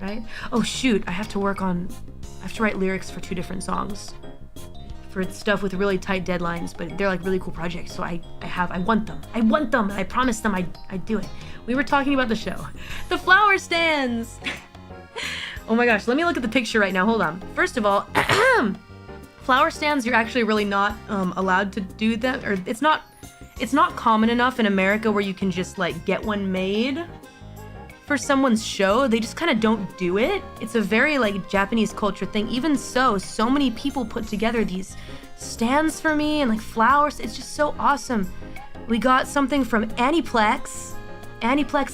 right? Oh shoot, I have to write lyrics for 2 different songs. For stuff with really tight deadlines, but they're like really cool projects, so I want them. And I promised them I'd do it. We were talking about the show. The flower stands! Oh my gosh, let me look at the picture right now, hold on. First of all, flower stands, you're actually really not allowed to do that, or it's not common enough in America where you can just like get one made for someone's show. They just kind of don't do it. It's a very like Japanese culture thing. Even so many people put together these stands for me and like flowers. It's just so awesome. We got something from Aniplex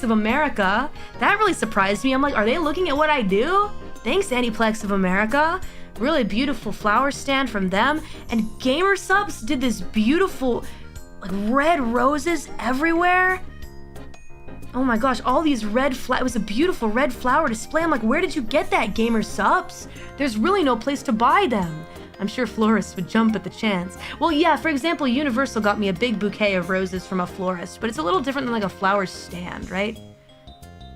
of America. That really surprised me. I'm like, are they looking at what I do? Thanks, Aniplex of America. Really beautiful flower stand from them. And Gamer Subs did this beautiful like red roses everywhere. Oh my gosh, all these red it was a beautiful red flower display. I'm like, where did you get that, Gamer Subs? There's really no place to buy them. I'm sure florists would jump at the chance. Well, yeah, for example, Universal got me a big bouquet of roses from a florist, but it's a little different than like a flower stand, right?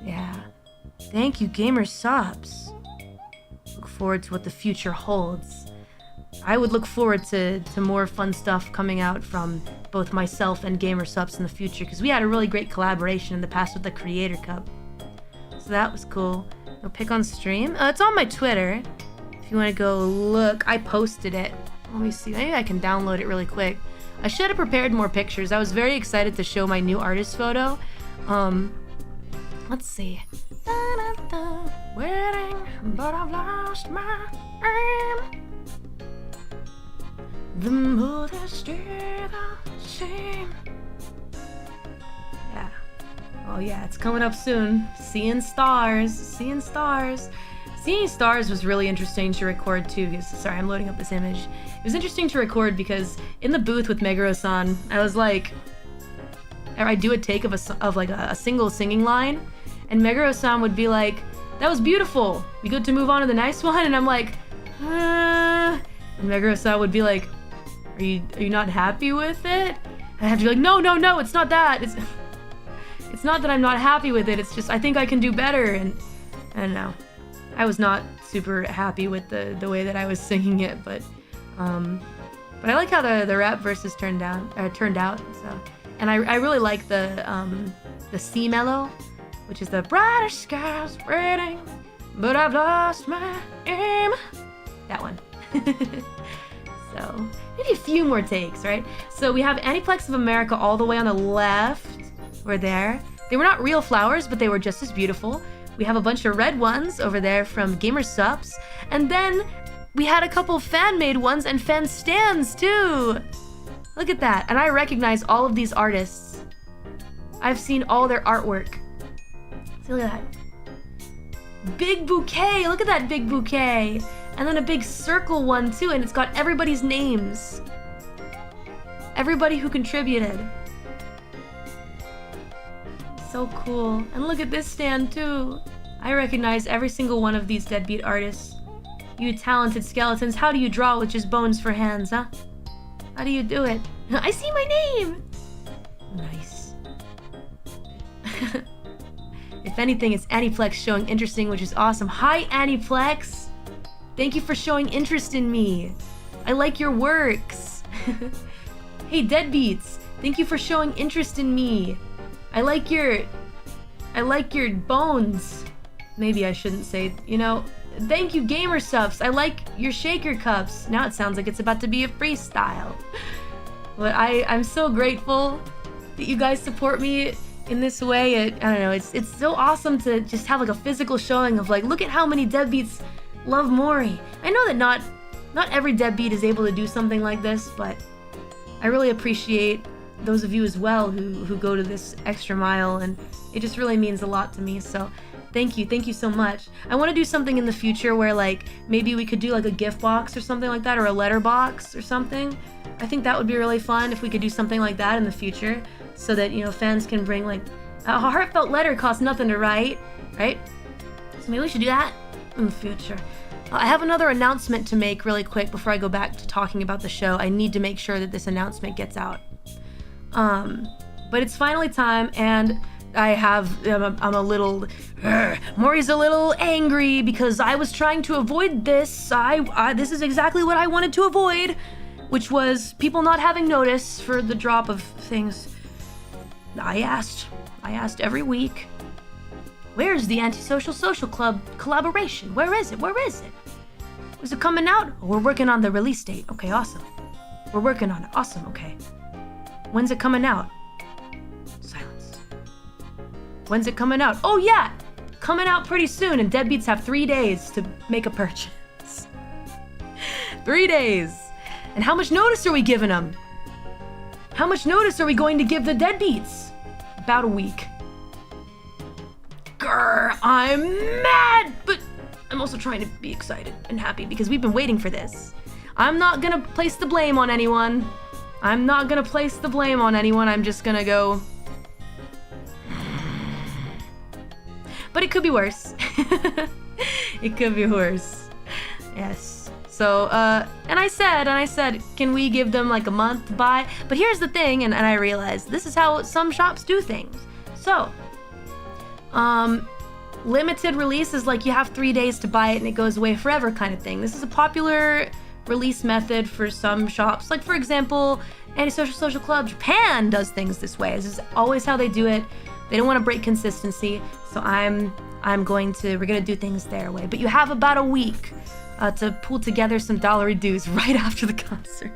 Yeah. Thank you, Gamer Subs. Look forward to what the future holds. I would look forward to more fun stuff coming out from both myself and Gamer Subs in the future, because we had a really great collaboration in the past with the Creator Cup. So that was cool. No pick on stream? It's on my Twitter. If you want to go look, I posted it. Let me see. Maybe I can download it really quick. I should have prepared more pictures. I was very excited to show my new artist photo. Let's see. Waiting, but I've lost my aim. The mood is still the same. Yeah. Oh yeah, it's coming up soon. Seeing stars. Seeing stars. Seeing stars was really interesting to record too. Sorry, I'm loading up this image. It was interesting to record because in the booth with Meguro-san, I was like, I do a take of a single singing line, and Meguro-san would be like, "That was beautiful. We good to move on to the next one?" And I'm like, and Meguro-san would be like, Are you not happy with it? And I have to be like, no, it's not that. It's not that I'm not happy with it. It's just I think I can do better. And I don't know. I was not super happy with the way that I was singing it, but I like how the rap verses turned out. So, and I really like the C mellow, which is the brighter skies spreading, but I've lost my aim. That one. So maybe a few more takes, right? So we have Aniplex of America all the way on the left. We're there. They were not real flowers, but they were just as beautiful. We have a bunch of red ones over there from Gamer Subs. And then we had a couple fan-made ones and fan stands too. Look at that. And I recognize all of these artists. I've seen all their artwork. See, look at that. Big bouquet. Look at that big bouquet. And then a big circle one too, and it's got everybody's names. Everybody who contributed. So cool. And look at this stand too. I recognize every single one of these deadbeat artists. You talented skeletons, how do you draw with just bones for hands, huh? How do you do it? I see my name! Nice. If anything, it's Aniplex showing interesting, which is awesome. Hi, Aniplex! Thank you for showing interest in me. I like your works. Hey, Deadbeats. Thank you for showing interest in me. I like your bones. Maybe I shouldn't say, thank you, Gamer Subs. I like your shaker cups. Now it sounds like it's about to be a freestyle. But I'm so grateful that you guys support me in this way. I don't know, it's so awesome to just have like a physical showing of like, look at how many Deadbeats love Mori. I know that not every deadbeat is able to do something like this, but I really appreciate those of you as well who go to this extra mile, and it just really means a lot to me. So Thank you so much. I want to do something in the future where like maybe we could do like a gift box or something like that, or a letter box or something. I think that would be really fun if we could do something like that in the future, so that, you know, fans can bring like a heartfelt letter costs nothing to write, right? So maybe we should do that in the future. I have another announcement to make really quick before I go back to talking about the show. I need to make sure that this announcement gets out. But it's finally time, and I'm a little, Mori's a little angry because I was trying to avoid this. This is exactly what I wanted to avoid, which was people not having notice for the drop of things. I asked every week, where's the AntiSocial Social Club collaboration? Where is it? Is it coming out? Oh, we're working on the release date. Okay, awesome. We're working on it. Awesome, okay. When's it coming out? Silence. When's it coming out? Oh yeah, coming out pretty soon, and deadbeats have 3 days to make a purchase. 3 days. And how much notice are we giving them? How much notice are we going to give the deadbeats? About a week. Grr, I'm mad, but I'm also trying to be excited and happy because we've been waiting for this. I'm not gonna place the blame on anyone. I'm just gonna go. But it could be worse. It could be worse. Yes. So, and I said, can we give them like a month to buy? But here's the thing, and I realized this is how some shops do things. So, limited release is like you have 3 days to buy it and it goes away forever kind of thing. This is a popular release method for some shops. Like, for example, AntiSocial Social Club Japan does things this way. This is always how they do it. They don't want to break consistency, so we're gonna do things their way. But you have about a week to pull together some dollary dues right after the concert.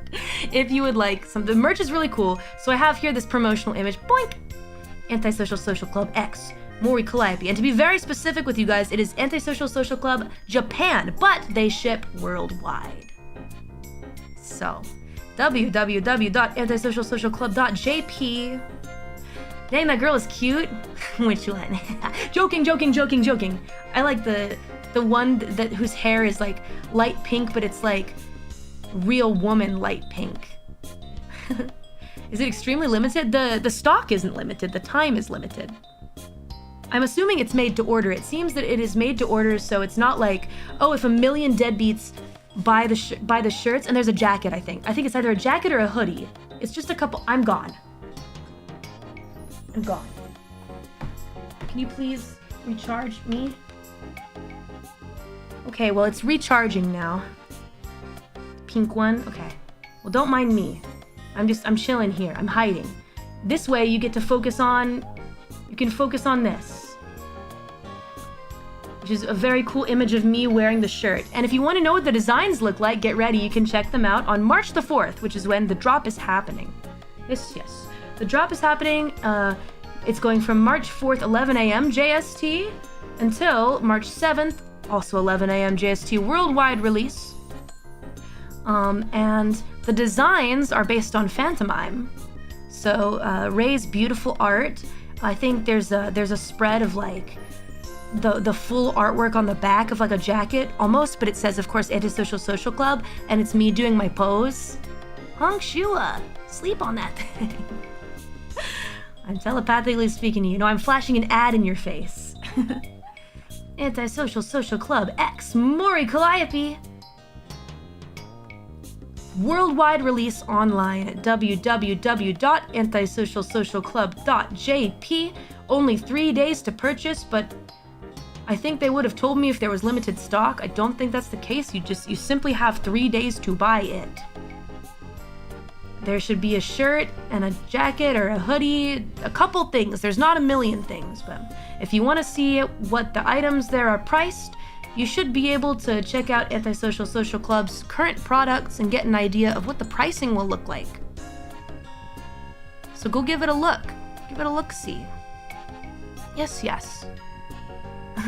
If you would like some, the merch is really cool. So I have here this promotional image, boink, AntiSocial Social Club X, Mori Calliope. And to be very specific with you guys, it is AntiSocial Social Club Japan, but they ship worldwide. So, www.antisocialsocialclub.jp. Dang, that girl is cute. Which one? Joking. I like the one that whose hair is like light pink, but it's like real woman light pink. Is it extremely limited? The stock isn't limited, the time is limited. I'm assuming it's made to order. It seems that it is made to order, so it's not like, oh, if 1 million deadbeats buy the shirts, and there's a jacket, I think. I think it's either a jacket or a hoodie. It's just a couple. I'm gone. Can you please recharge me? Okay, well, it's recharging now. Pink one? Okay. Well, don't mind me. I'm chilling here. I'm hiding. This way, you can focus on this, which is a very cool image of me wearing the shirt. And if you want to know what the designs look like, get ready. You can check them out on March the 4th, which is when the drop is happening. Yes. The drop is happening. It's going from March 4th, 11 a.m. JST, until March 7th, also 11 a.m. JST, worldwide release. And the designs are based on Phantomime. So Ray's beautiful art. I think there's a spread of like the full artwork on the back of like a jacket almost, but it says, of course, AntiSocial Social Club, and it's me doing my pose. Hong Shua, sleep on that thing. I'm telepathically speaking to you. No, I'm flashing an ad in your face. AntiSocial Social Club X Mori Calliope. Worldwide release online at www.antisocialsocialclub.jp. Only 3 days to purchase, but I think they would have told me if there was limited stock. I don't think that's the case. You simply have 3 days to buy it. There should be a shirt and a jacket or a hoodie, a couple things. There's not a million things, but if you want to see what the items there are priced, you should be able to check out AntiSocial Social Club's current products and get an idea of what the pricing will look like. So go give it a look. Give it a look-see. Yes.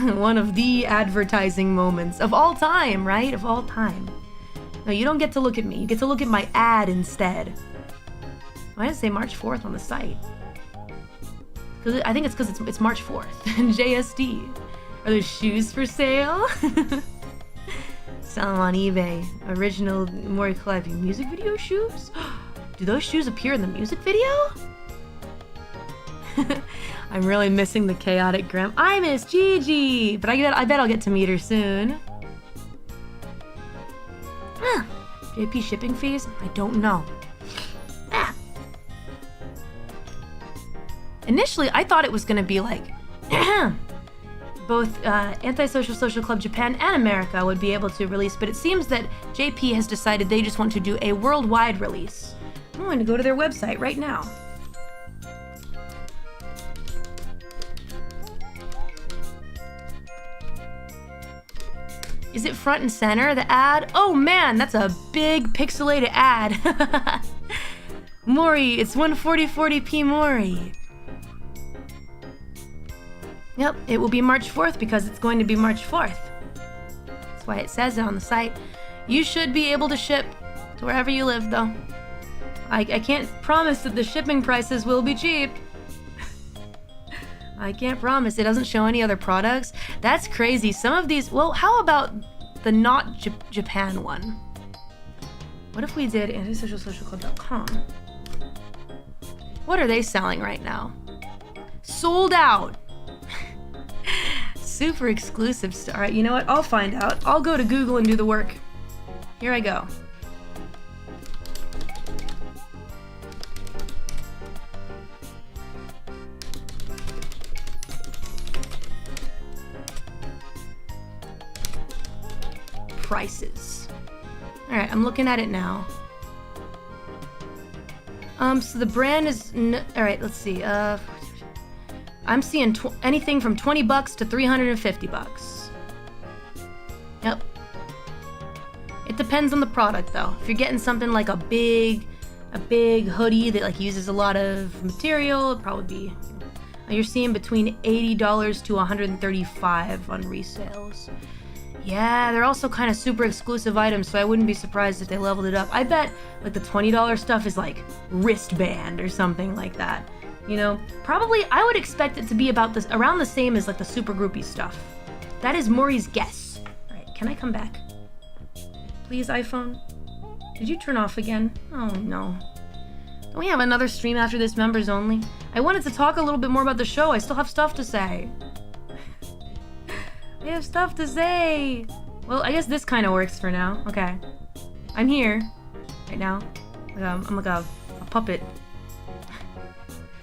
One of the advertising moments of all time, right? Of all time. No, you don't get to look at me. You get to look at my ad instead. Why does it say March 4th on the site? I think it's because it's March 4th in JSD. Are there shoes for sale? Sell them on eBay. Original Mori Calliope music video shoes? Do those shoes appear in the music video? I'm really missing the chaotic Grim. I miss Gigi! But I bet I'll get to meet her soon. JP shipping fees? I don't know. Initially, I thought it was gonna be like both AntiSocial Social Club Japan and America would be able to release, but it seems that JP has decided they just want to do a worldwide release. I'm going to go to their website right now. Is it front and center, the ad? Oh man, that's a big pixelated ad. Mori, it's 140p Mori. Yep, it will be March 4th because it's going to be March 4th. That's why it says it on the site. You should be able to ship to wherever you live, though. I can't promise that the shipping prices will be cheap. I can't promise. It doesn't show any other products. That's crazy. Some of these... Well, how about the not Japan one? What if we did AntiSocialSocialClub.com? What are they selling right now? Sold out! Super exclusive stuff. Alright, you know what? I'll find out. I'll go to Google and do the work. Here I go. Prices. Alright, I'm looking at it now. So the brand is... Alright, let's see. I'm seeing anything from $20 to $350. Yep. It depends on the product, though. If you're getting something like a big hoodie that like uses a lot of material, it'd probably be... You're seeing between $80 to $135 on resales. Yeah, they're also kind of super exclusive items, so I wouldn't be surprised if they leveled it up. I bet like the $20 stuff is like wristband or something like that. You know, probably I would expect it to be about this around the same as like the super groupie stuff. That is Mori's guess. All right, can I come back? Please, iPhone? Did you turn off again? Oh no. Don't we have another stream after this, members only? I wanted to talk a little bit more about the show. I still have stuff to say. I have stuff to say. Well, I guess this kind of works for now. Okay. I'm here right now. I'm like a puppet.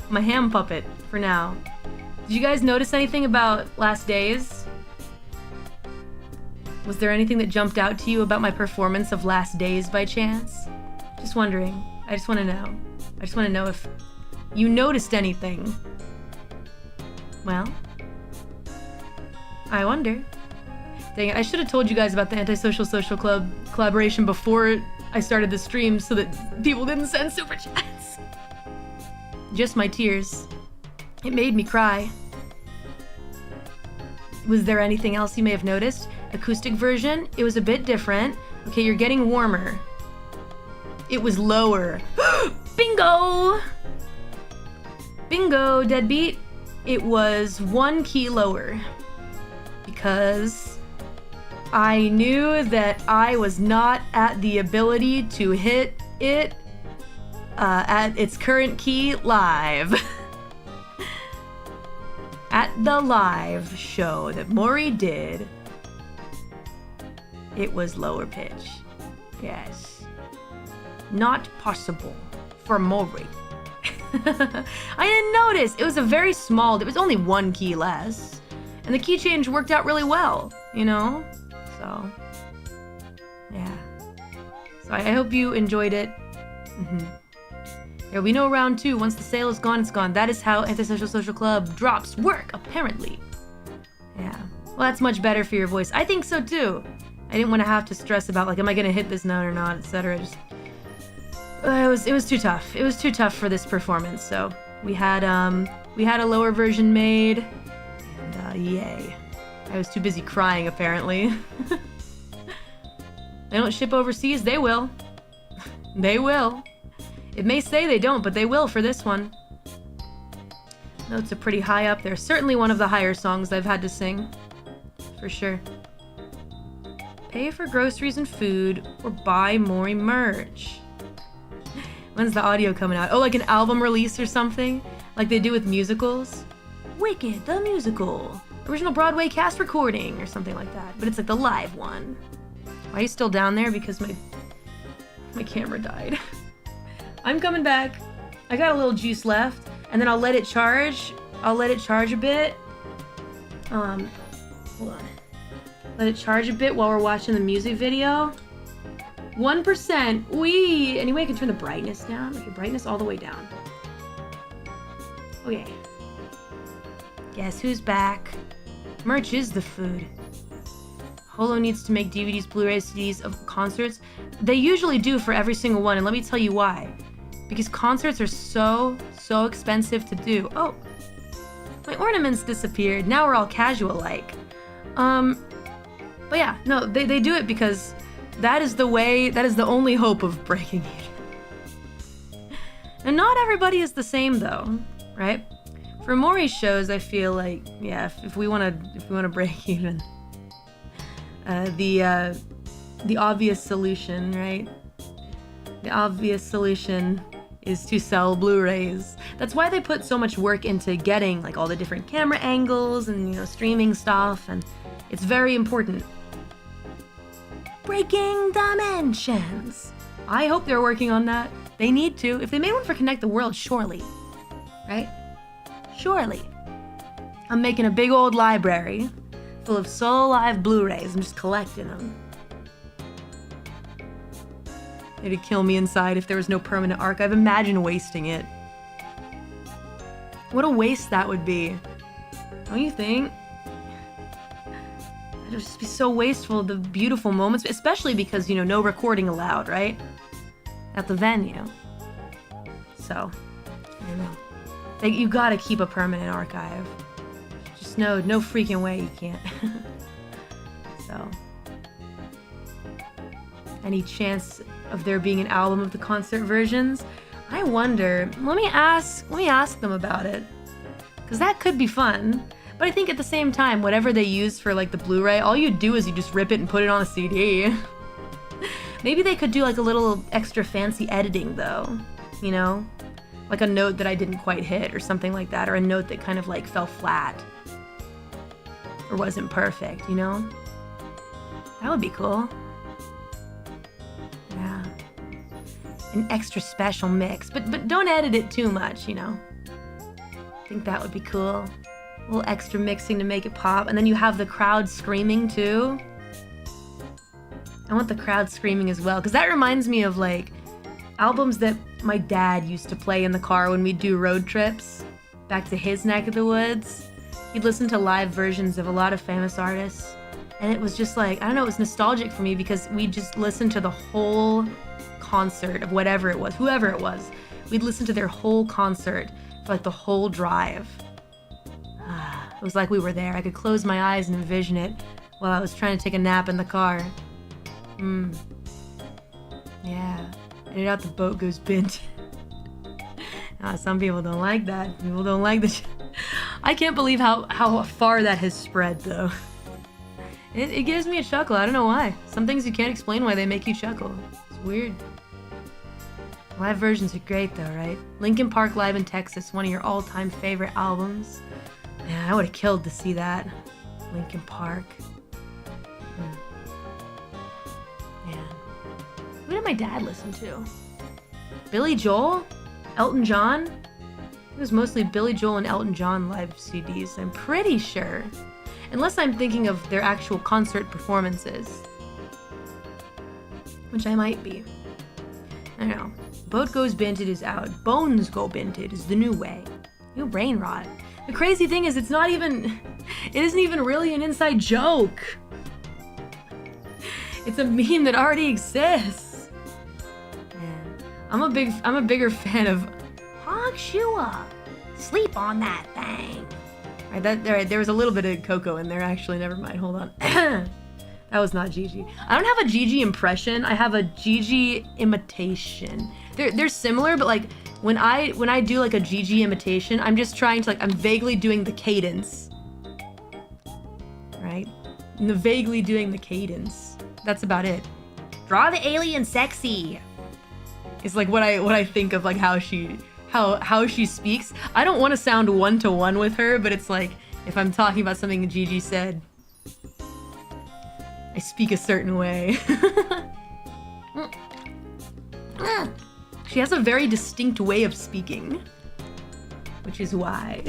I'm a ham puppet for now. Did you guys notice anything about Last Days? Was there anything that jumped out to you about my performance of Last Days by chance? Just wondering. I just want to know. I just want to know if you noticed anything. Well, I wonder. Dang it, I should have told you guys about the AntiSocial Social Club collaboration before I started the stream so that people didn't send super chats. Just my tears. It made me cry. Was there anything else you may have noticed? Acoustic version, it was a bit different. Okay, you're getting warmer. It was lower. Bingo! Bingo, deadbeat. It was 1 key lower. Because I knew that I was not at the ability to hit it at its current key live. At the live show that Mori did, it was lower pitch. Yes. Not possible for Mori. I didn't notice. It was a very small, it was only 1 key less. And the key change worked out really well, you know? So, yeah. So I hope you enjoyed it. There'll be no round 2. Once the sale is gone, it's gone. That is how AntiSocial Social Club drops work, apparently. Yeah. Well, that's much better for your voice. I think so, too. I didn't want to have to stress about, like, am I going to hit this note or not, etc. Just... it was too tough. It was too tough for this performance, so we had a lower version made, and yay. I was too busy crying, apparently. They don't ship overseas, they will. They will. It may say they don't, but they will for this one. Notes are pretty high up there. Certainly one of the higher songs I've had to sing. for sure. Pay for groceries and food or buy Mori merch. When's the audio coming out? Oh, like an album release or something? Like they do with musicals? Wicked, the musical. Original Broadway cast recording or something like that. But it's like the live one. Why are you still down there? Because my camera died. I'm coming back. I got a little juice left. And then I'll let it charge. I'll let it charge a bit. Hold on. Let it charge a bit while we're watching the music video. 1%. Wee! Anyway, I can turn the brightness down. Okay, brightness all the way down. Okay. Guess who's back? Merch is the food. Holo needs to make DVDs, Blu-rays, CDs of concerts. They usually do for every single one, and let me tell you why. Because concerts are so expensive to do. Oh, my ornaments disappeared. Now we're all casual-like. But yeah, no, they do it because that is the way, that is the only hope of breaking even. And not everybody is the same though, right? For Mori's shows, I feel like, yeah, if we wanna break even, the obvious solution, right? The obvious solution is to sell Blu-rays. That's why they put so much work into getting like all the different camera angles and, you know, streaming stuff, and it's very important. Breaking dimensions. I hope they're working on that. They need to. If they made one for Connect the World, surely. Right? Surely. I'm making a big old library full of hololive Blu-rays. I'm just collecting them. It'd kill me inside if there was no permanent archive. Imagine wasting it. What a waste that would be. Don't you think? It'd just be so wasteful of the beautiful moments, especially because, you know, no recording allowed, right? At the venue. So, I don't know. Like, you gotta keep a permanent archive. Just no freaking way you can't. So, any chance of there being an album of the concert versions? I wonder. Let me ask them about it. Cause that could be fun. But I think at the same time, whatever they use for like the Blu-ray, all you do is you just rip it and put it on a CD. Maybe they could do like a little extra fancy editing though, you know? Like a note that I didn't quite hit or something like that, or a note that kind of like fell flat. Or wasn't perfect, you know? That would be cool. Yeah. An extra special mix, but don't edit it too much, you know? I think that would be cool. A little extra mixing to make it pop, and then you have the crowd screaming too. I want the crowd screaming as well, because that reminds me of like albums that my dad used to play in the car when we'd do road trips back to his neck of the woods. He'd listen to live versions of a lot of famous artists, and it was just like, I don't know, it was nostalgic for me because we just listened to the whole concert of whatever it was, whoever it was. We'd listen to their whole concert for like the whole drive. It was like we were there. I could close my eyes and envision it while I was trying to take a nap in the car. Yeah. And out the boat goes bent. Some people don't like that. People don't like the I can't believe how far that has spread though. It gives me a chuckle. I don't know why. Some things you can't explain why they make you chuckle. It's weird. Live versions are great though, right? Linkin Park Live in Texas, one of your all-time favorite albums. Man, I would have killed to see that. Linkin Park. Man. Who did my dad listen to? Billy Joel? Elton John? It was mostly Billy Joel and Elton John live CDs, I'm pretty sure. Unless I'm thinking of their actual concert performances. Which I might be. I don't know. Boat Goes Binted is out. Bones Go Binted is the new way. New brain rot. The crazy thing is it isn't even really an inside joke. It's a meme that already exists. Man, I'm a bigger fan of Hog Shua. Sleep on that thing. All right, there was a little bit of Coco in there actually, never mind, hold on. That was not Gigi. I don't have a Gigi impression, I have a Gigi imitation. They're similar, but like when I do like a Gigi imitation, I'm just trying to like, I'm vaguely doing the cadence. Right? vaguely doing the cadence. That's about it. Draw the alien sexy. It's like what I think of like how she speaks. I don't want to sound one-to-one with her, but it's like if I'm talking about something Gigi said, I speak a certain way. She has a very distinct way of speaking, which is why.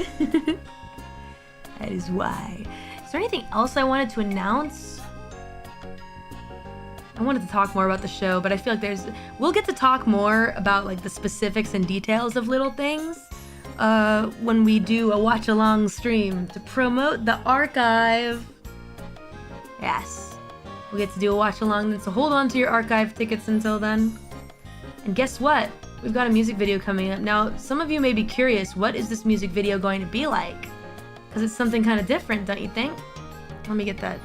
That is why. Is there anything else I wanted to announce? I wanted to talk more about the show, but I feel like we'll get to talk more about like the specifics and details of little things when we do a watch-along stream to promote the archive. Yes, we'll get to do a watch-along then, so hold on to your archive tickets until then. And guess what? We've got a music video coming up. Now, some of you may be curious, what is this music video going to be like? Because it's something kind of different, don't you think? Let me get that.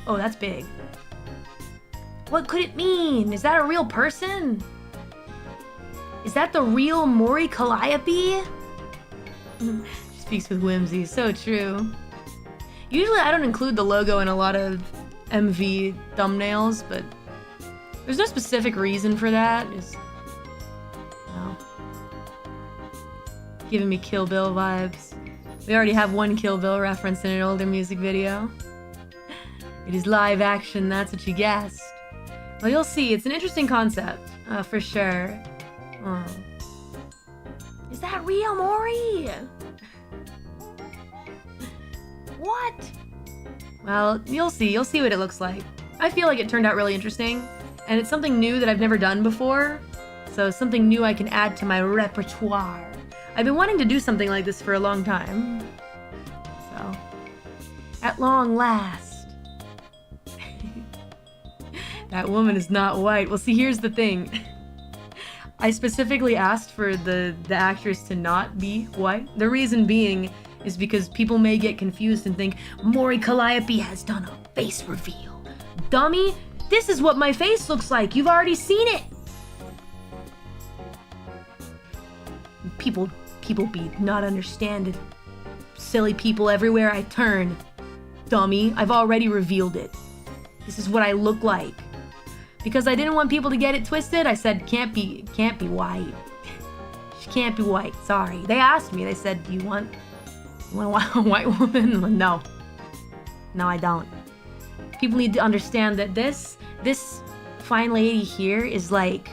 Oh, that's big. What could it mean? Is that a real person? Is that the real Mori Calliope? She speaks with whimsy, so true. Usually I don't include the logo in a lot of MV thumbnails, but there's no specific reason for that. Just, no. Giving me Kill Bill vibes. We already have one Kill Bill reference in an older music video. It is live action, that's what you guessed. Well, you'll see, it's an interesting concept, for sure. Oh. Is that real, Mori? What? Well, you'll see what it looks like. I feel like it turned out really interesting, and it's something new that I've never done before, so something new I can add to my repertoire. I've been wanting to do something like this for a long time, so at long last. That woman is not white. Well, see, here's the thing. I specifically asked for the actress to not be white. The reason being is because people may get confused and think Mori Calliope has done a face reveal. Dummy, this is what my face looks like. You've already seen it. People be not understanding. Silly people everywhere I turn. Dummy, I've already revealed it. This is what I look like. Because I didn't want people to get it twisted, I said can't be white. She can't be white. Sorry. They asked me. They said, "Do you want a white woman?" I'm like, no. No, I don't. People need to understand that this fine lady here is like,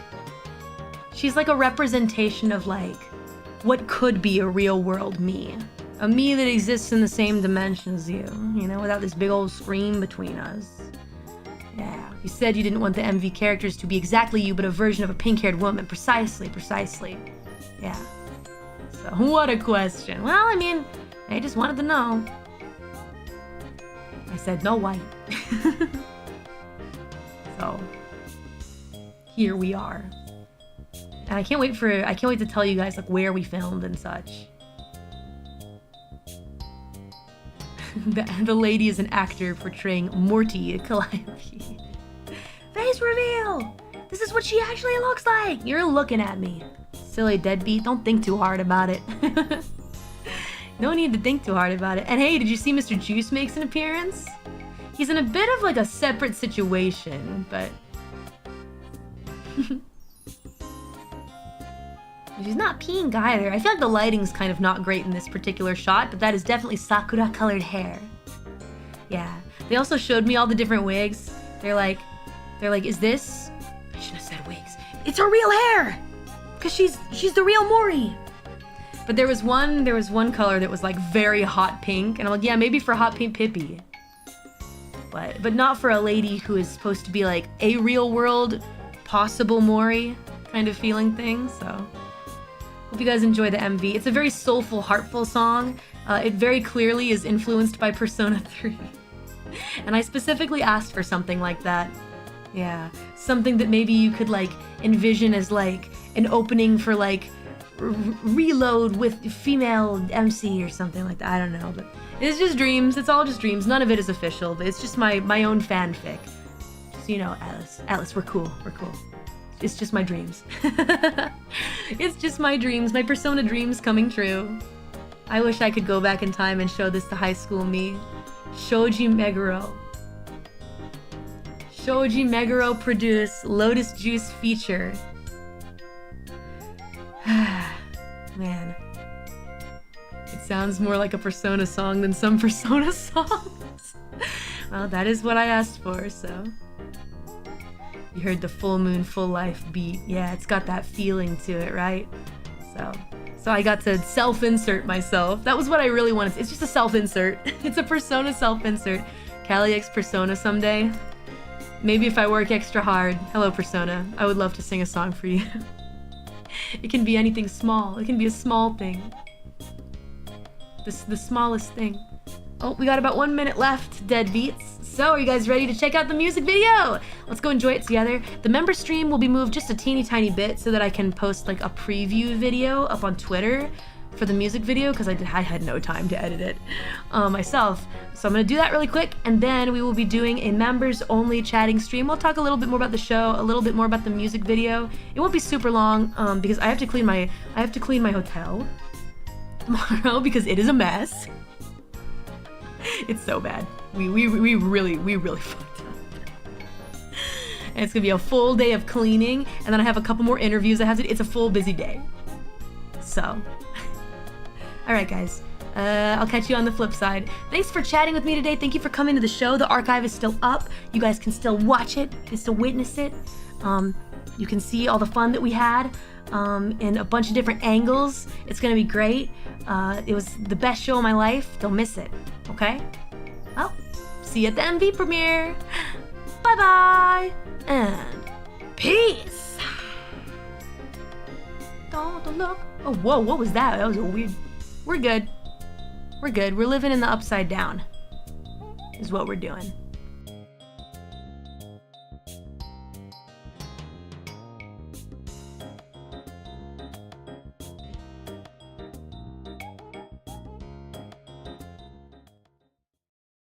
she's like a representation of like what could be a real world me. A me that exists in the same dimension as you, you know, without this big old screen between us. Yeah. You said you didn't want the MV characters to be exactly you, but a version of a pink-haired woman. Precisely. Yeah. So, what a question. Well, I mean, I just wanted to know. I said no white. So, here we are. And I can't wait to tell you guys like where we filmed and such. The lady is an actor portraying Morty Calliope. Face reveal! This is what she actually looks like! You're looking at me. Silly deadbeat, don't think too hard about it. No need to think too hard about it. And hey, did you see Mr. Juice makes an appearance? He's in a bit of like a separate situation, but... She's not pink either. I feel like the lighting's kind of not great in this particular shot, but that is definitely Sakura-colored hair. Yeah. They also showed me all the different wigs. They're like, is this? I should have said wigs. It's her real hair! Because she's the real Mori! But there was one color that was like very hot pink, and I'm like, yeah, maybe for hot pink Pippi. But not for a lady who is supposed to be like a real world, possible Mori kind of feeling thing, so... Hope you guys enjoy the MV. It's a very soulful, heartful song. It very clearly is influenced by Persona 3. And I specifically asked for something like that. Yeah, something that maybe you could like envision as like an opening for like reload with female MC or something like that. I don't know, but it's just dreams. It's all just dreams. None of it is official, but it's just my own fanfic. Just, you know, Alice, we're cool. It's just my dreams. It's just my dreams, my Persona dreams coming true. I wish I could go back in time and show this to high school me. Shoji Meguro. Shoji Meguro produced Lotus Juice feature. Man. It sounds more like a Persona song than some Persona songs. Well, that is what I asked for, so. You heard the Full Moon, Full Life beat. Yeah, it's got that feeling to it, right? So I got to self-insert myself. That was what I really wanted. It's just a self-insert. It's a Persona self-insert. Calliope's Persona someday. Maybe if I work extra hard. Hello, Persona. I would love to sing a song for you. It can be anything small. It can be a small thing. The smallest thing. Oh, we got about 1 minute left, deadbeats. So, are you guys ready to check out the music video? Let's go enjoy it together. The member stream will be moved just a teeny tiny bit so that I can post like a preview video up on Twitter for the music video, because I had no time to edit it myself. So I'm gonna do that really quick, and then we will be doing a members only chatting stream. We'll talk a little bit more about the show, a little bit more about the music video. It won't be super long because I have to clean my hotel tomorrow because it is a mess. It's so bad. We really fucked up. And it's gonna be a full day of cleaning, and then I have a couple more interviews I have to do. It's a full busy day. So, all right, guys. I'll catch you on the flip side. Thanks for chatting with me today. Thank you for coming to the show. The archive is still up. You guys can still watch it. You can still witness it. You can see all the fun that we had in a bunch of different angles. It's gonna be great. It was the best show of my life. Don't miss it. Okay? Well, see you at the MV premiere. Bye-bye. And peace. Don't look. Oh, whoa, what was that? That was a weird... We're good. We're good. We're living in the upside down is what we're doing.